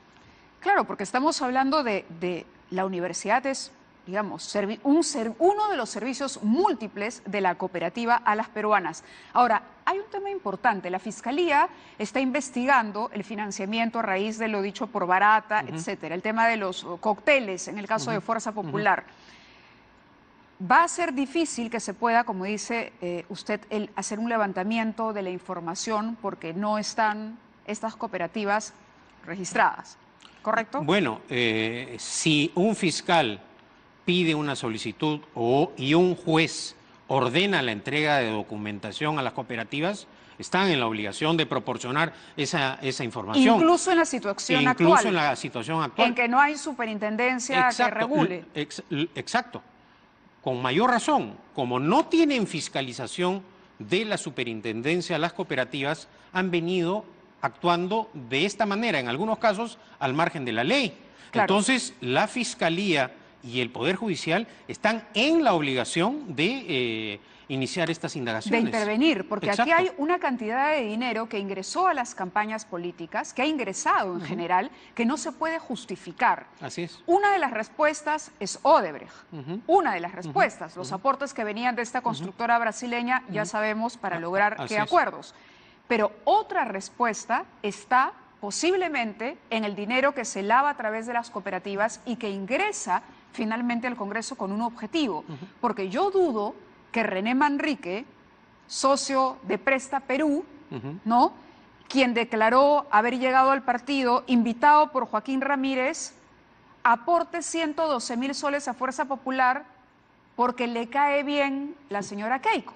[SPEAKER 5] Claro, porque estamos hablando de la universidad, es, digamos, uno de los servicios múltiples de la cooperativa Alas Peruanas. Ahora, hay un tema importante. La Fiscalía está investigando el financiamiento a raíz de lo dicho por Barata, etcétera. El tema de los cócteles, en el caso de Fuerza Popular. Va a ser difícil que se pueda, como dice usted, hacer un levantamiento de la información porque no están estas cooperativas registradas. ¿correcto?
[SPEAKER 7] Bueno, si un fiscal pide una solicitud y un juez ordena la entrega de documentación a las cooperativas, están en la obligación de proporcionar esa información.
[SPEAKER 5] Incluso en la situación actual.
[SPEAKER 7] Incluso en la situación actual.
[SPEAKER 5] En que no hay superintendencia que regule.
[SPEAKER 7] Exacto. Con mayor razón, como no tienen fiscalización de la superintendencia, las cooperativas han venido actuando de esta manera, en algunos casos al margen de la ley. Claro. Entonces, la Fiscalía y el Poder Judicial están en la obligación de iniciar estas indagaciones.
[SPEAKER 5] De intervenir, porque
[SPEAKER 7] Exacto.
[SPEAKER 5] aquí hay una cantidad de dinero que ingresó a las campañas políticas, que ha ingresado en general, que no se puede justificar.
[SPEAKER 7] Así es.
[SPEAKER 5] Una de las respuestas es Odebrecht. Una de las respuestas, los aportes que venían de esta constructora brasileña, ya sabemos para lograr qué acuerdos. Pero otra respuesta está posiblemente en el dinero que se lava a través de las cooperativas y que ingresa finalmente al Congreso con un objetivo. Porque yo dudo que René Manrique, socio de Presta Perú, ¿no?, quien declaró haber llegado al partido, invitado por Joaquín Ramírez, aporte 112.000 soles a Fuerza Popular porque le cae bien la señora Keiko.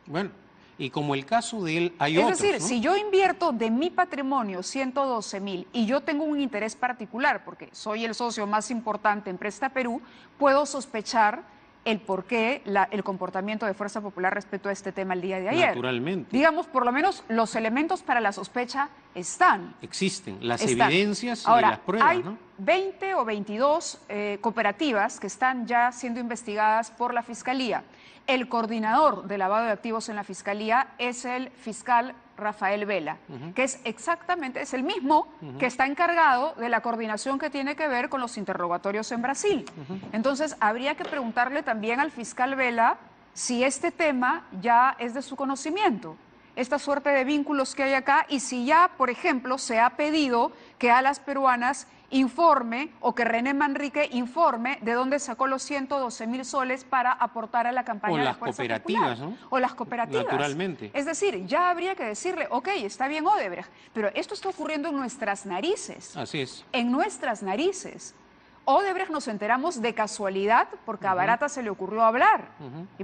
[SPEAKER 7] Bueno, y como el caso de él, hay otros,
[SPEAKER 5] es decir,
[SPEAKER 7] ¿no?
[SPEAKER 5] si yo invierto de mi patrimonio 112.000 y yo tengo un interés particular, porque soy el socio más importante en Presta Perú, puedo sospechar el por qué el comportamiento de Fuerza Popular respecto a este tema el día de ayer.
[SPEAKER 7] Naturalmente.
[SPEAKER 5] Digamos, por lo menos los elementos para la sospecha están.
[SPEAKER 7] Existen las evidencias
[SPEAKER 5] Ahora,
[SPEAKER 7] y las pruebas,
[SPEAKER 5] hay
[SPEAKER 7] ¿no?
[SPEAKER 5] 20 o 22 cooperativas que están ya siendo investigadas por la Fiscalía. El coordinador de lavado de activos en la Fiscalía es el fiscal Rafael Vela, que es el mismo que está encargado de la coordinación que tiene que ver con los interrogatorios en Brasil. Entonces, habría que preguntarle también al fiscal Vela si este tema ya es de su conocimiento, esta suerte de vínculos que hay acá, y si ya, por ejemplo, se ha pedido que a las peruanas informe o que René Manrique informe de dónde sacó los 112.000 soles para aportar a la campaña de Fuerza Popular.
[SPEAKER 7] O las cooperativas, ¿no?
[SPEAKER 5] O las cooperativas.
[SPEAKER 7] Naturalmente.
[SPEAKER 5] Es decir, ya habría que decirle, ok, está bien Odebrecht, pero esto está ocurriendo en nuestras narices.
[SPEAKER 7] Así es.
[SPEAKER 5] En nuestras narices. Odebrecht nos enteramos de casualidad porque a Barata se le ocurrió hablar. Y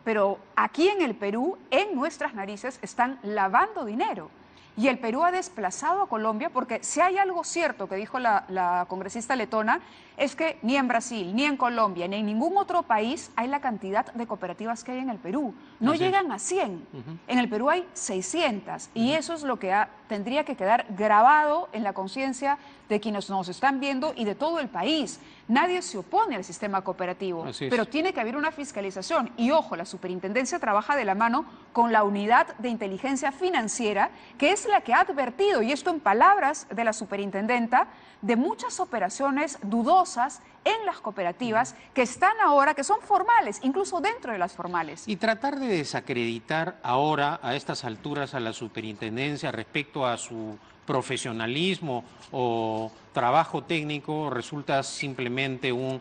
[SPEAKER 5] pero aquí en el Perú, en nuestras narices, están lavando dinero. Y el Perú ha desplazado a Colombia porque si hay algo cierto que dijo la congresista letona, es que ni en Brasil, ni en Colombia, ni en ningún otro país hay la cantidad de cooperativas que hay en el Perú. No llegan a 100. En el Perú hay 600. Y eso es lo que tendría que quedar grabado en la conciencia de quienes nos están viendo y de todo el país. Nadie se opone al sistema cooperativo, pero tiene que haber una fiscalización. Y ojo, la superintendencia trabaja de la mano con la unidad de inteligencia financiera, que es la que ha advertido, y esto en palabras de la superintendenta, de muchas operaciones dudosas en las cooperativas que están ahora, que son formales, incluso dentro de las formales.
[SPEAKER 7] Y tratar de desacreditar ahora, a estas alturas, a la superintendencia respecto a su profesionalismo o trabajo técnico resulta simplemente un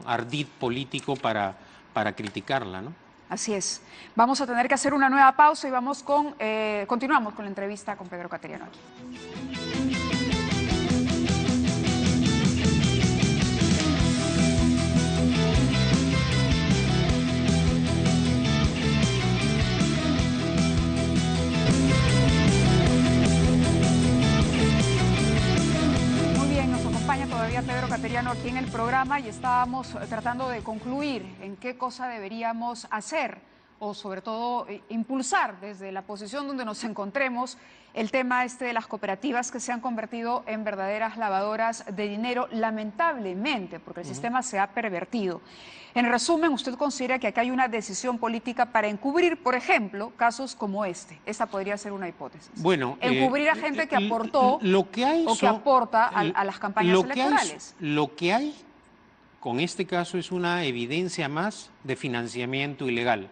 [SPEAKER 7] ardid político para criticarla, ¿no?
[SPEAKER 5] Así es. Vamos a tener que hacer una nueva pausa y continuamos con la entrevista con Pedro Cateriano aquí. Todavía Pedro Cateriano aquí en el programa y estábamos tratando de concluir en qué cosa deberíamos hacer o sobre todo impulsar desde la posición donde nos encontremos el tema de las cooperativas que se han convertido en verdaderas lavadoras de dinero, lamentablemente, porque el sistema se ha pervertido. En resumen, ¿usted considera que acá hay una decisión política para encubrir, por ejemplo, casos como este? Esa podría ser una hipótesis.
[SPEAKER 7] Bueno,
[SPEAKER 5] encubrir a gente que aportó que aporta a las campañas electorales.
[SPEAKER 7] Lo que hay con este caso es una evidencia más de financiamiento ilegal,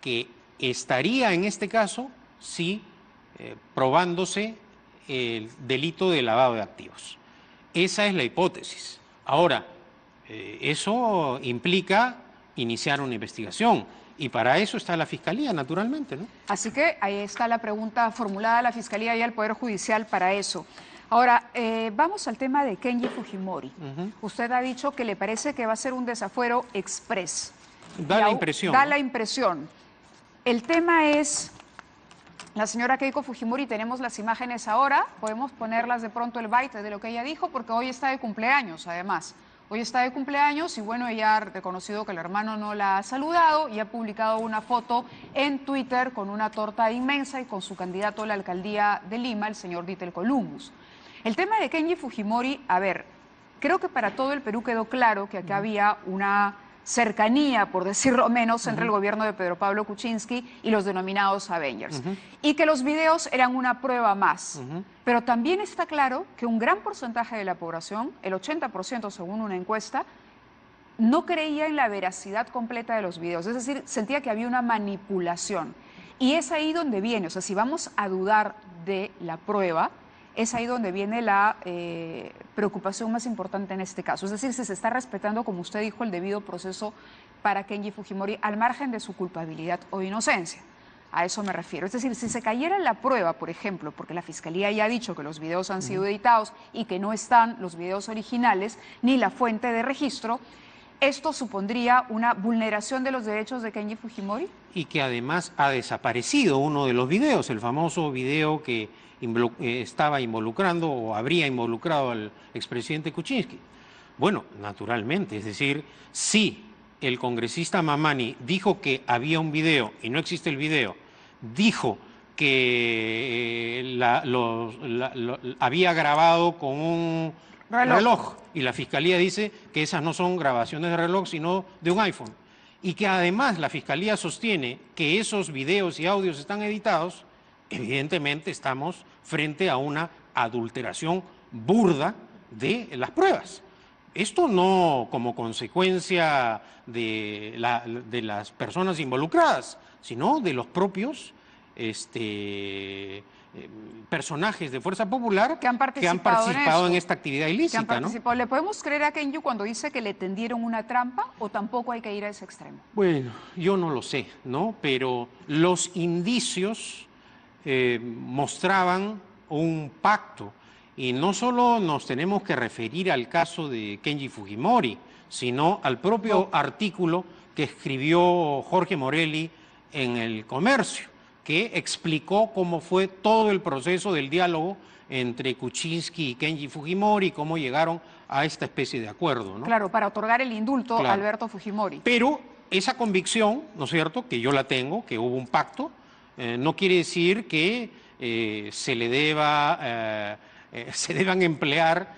[SPEAKER 7] que estaría en este caso, sí, probándose el delito de lavado de activos. Esa es la hipótesis. Ahora, eso implica iniciar una investigación y para eso está la Fiscalía, naturalmente, ¿no?
[SPEAKER 5] Así que ahí está la pregunta formulada a la Fiscalía y al Poder Judicial para eso. Ahora, vamos al tema de Kenji Fujimori. Usted ha dicho que le parece que va a ser un desafuero express.
[SPEAKER 7] Da la impresión.
[SPEAKER 5] Da la impresión. El tema es, la señora Keiko Fujimori, tenemos las imágenes ahora, podemos ponerlas de pronto el byte de lo que ella dijo, porque hoy está de cumpleaños, además. Hoy está de cumpleaños y bueno, ella ha reconocido que el hermano no la ha saludado y ha publicado una foto en Twitter con una torta inmensa y con su candidato a la alcaldía de Lima, el señor Dítel Columbus. El tema de Kenji Fujimori, a ver, creo que para todo el Perú quedó claro que acá había una cercanía, por decirlo menos, entre el gobierno de Pedro Pablo Kuczynski y los denominados Avengers. Y que los videos eran una prueba más. Pero también está claro que un gran porcentaje de la población, el 80% según una encuesta, no creía en la veracidad completa de los videos. Es decir, sentía que había una manipulación. Y es ahí donde viene, o sea, si vamos a dudar de la prueba, es ahí donde viene la preocupación más importante en este caso. Es decir, si se está respetando, como usted dijo, el debido proceso para Kenji Fujimori, al margen de su culpabilidad o inocencia. A eso me refiero. Es decir, si se cayera en la prueba, por ejemplo, porque la Fiscalía ya ha dicho que los videos han sido editados y que no están los videos originales ni la fuente de registro, ¿esto supondría una vulneración de los derechos de Kenji Fujimori?
[SPEAKER 7] Y que además ha desaparecido uno de los videos, el famoso video que estaba involucrando o habría involucrado al expresidente Kuczynski. Bueno, naturalmente, es decir, si el congresista Mamani dijo que había un video y no existe el video, dijo que había grabado con un reloj y la Fiscalía dice que esas no son grabaciones de reloj sino de un iPhone, y que además la Fiscalía sostiene que esos videos y audios están editados, evidentemente estamos frente a una adulteración burda de las pruebas. Esto no como consecuencia de las personas involucradas, sino de los propios personajes de Fuerza Popular que han participado en esta actividad ilícita, ¿no?
[SPEAKER 5] ¿Le podemos creer a Kenji cuando dice que le tendieron una trampa o tampoco hay que ir a ese extremo?
[SPEAKER 7] Bueno, yo no lo sé, ¿no? Pero los indicios mostraban un pacto. Y no solo nos tenemos que referir al caso de Kenji Fujimori, sino al propio artículo que escribió Jorge Morelli en El Comercio, que explicó cómo fue todo el proceso del diálogo entre Kuczynski y Kenji Fujimori, cómo llegaron a esta especie de acuerdo, ¿no?
[SPEAKER 5] Claro, para otorgar el indulto a Alberto Fujimori.
[SPEAKER 7] Pero esa convicción, ¿no es cierto?, que yo la tengo, que hubo un pacto, no quiere decir que se deban emplear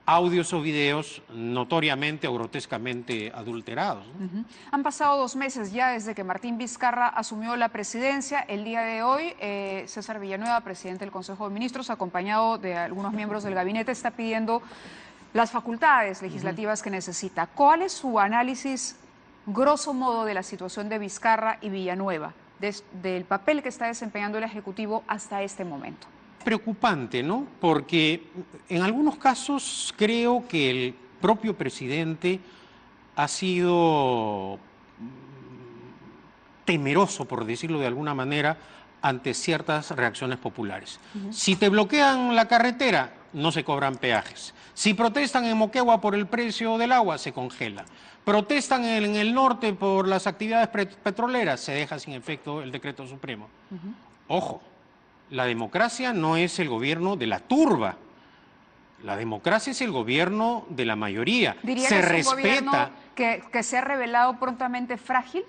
[SPEAKER 7] audios o videos notoriamente o grotescamente adulterados, ¿no?
[SPEAKER 5] Han pasado 2 meses ya desde que Martín Vizcarra asumió la presidencia. El día de hoy, César Villanueva, presidente del Consejo de Ministros, acompañado de algunos miembros del gabinete, está pidiendo las facultades legislativas que necesita. ¿Cuál es su análisis, grosso modo, de la situación de Vizcarra y Villanueva, del papel que está desempeñando el Ejecutivo hasta este momento?
[SPEAKER 7] Preocupante, ¿no? Porque en algunos casos creo que el propio presidente ha sido temeroso, por decirlo de alguna manera, ante ciertas reacciones populares. Si te bloquean la carretera, no se cobran peajes. Si protestan en Moquegua por el precio del agua, se congela. Protestan en el norte por las actividades petroleras, se deja sin efecto el decreto supremo. Ojo. La democracia no es el gobierno de la turba, la democracia es el gobierno de la mayoría.
[SPEAKER 5] ¿Diría que es un gobierno que se ha revelado prontamente frágil?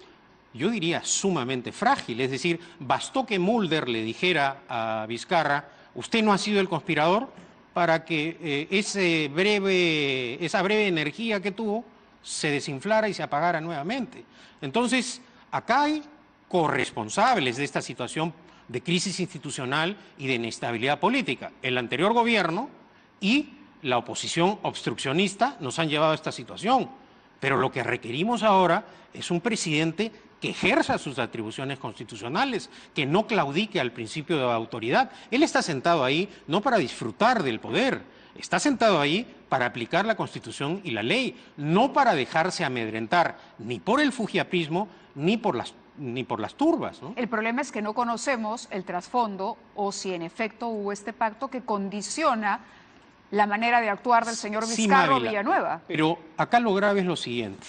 [SPEAKER 7] Yo diría sumamente frágil, es decir, bastó que Mulder le dijera a Vizcarra, usted no ha sido el conspirador, para que esa breve energía que tuvo se desinflara y se apagara nuevamente. Entonces, acá hay corresponsables de esta situación de crisis institucional y de inestabilidad política. El anterior gobierno y la oposición obstruccionista nos han llevado a esta situación. Pero lo que requerimos ahora es un presidente que ejerza sus atribuciones constitucionales, que no claudique al principio de autoridad. Él está sentado ahí no para disfrutar del poder, está sentado ahí para aplicar la Constitución y la ley, no para dejarse amedrentar ni por el fujiapismo ni por las turbas, ¿no?
[SPEAKER 5] El problema es que no conocemos el trasfondo o si en efecto hubo este pacto que condiciona la manera de actuar del señor Vizcarra o Villanueva.
[SPEAKER 7] Pero acá lo grave es lo siguiente.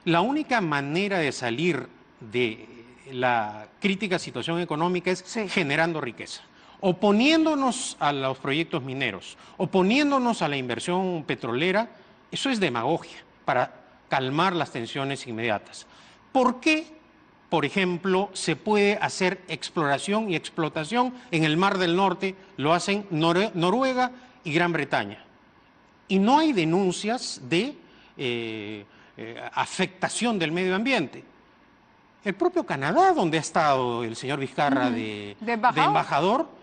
[SPEAKER 7] La única manera de salir de la crítica situación económica es generando riqueza. Oponiéndonos a los proyectos mineros, oponiéndonos a la inversión petrolera, eso es demagogia para calmar las tensiones inmediatas. ¿Por qué, por ejemplo, se puede hacer exploración y explotación en el Mar del Norte? Lo hacen Noruega y Gran Bretaña. Y no hay denuncias de afectación del medio ambiente. El propio Canadá, donde ha estado el señor Vizcarra de embajador,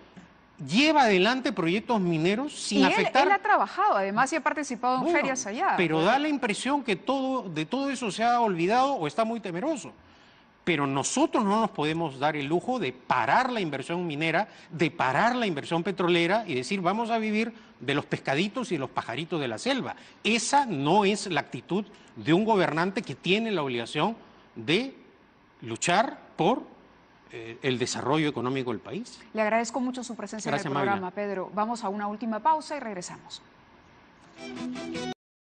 [SPEAKER 7] lleva adelante proyectos mineros sin afectar.
[SPEAKER 5] Él ha trabajado, además, y ha participado en ferias allá.
[SPEAKER 7] Pero da la impresión que de todo eso se ha olvidado o está muy temeroso. Pero nosotros no nos podemos dar el lujo de parar la inversión minera, de parar la inversión petrolera y decir vamos a vivir de los pescaditos y de los pajaritos de la selva. Esa no es la actitud de un gobernante que tiene la obligación de luchar por el desarrollo económico del país.
[SPEAKER 5] Le agradezco mucho su presencia en el programa, Pedro. Vamos a una última pausa y regresamos.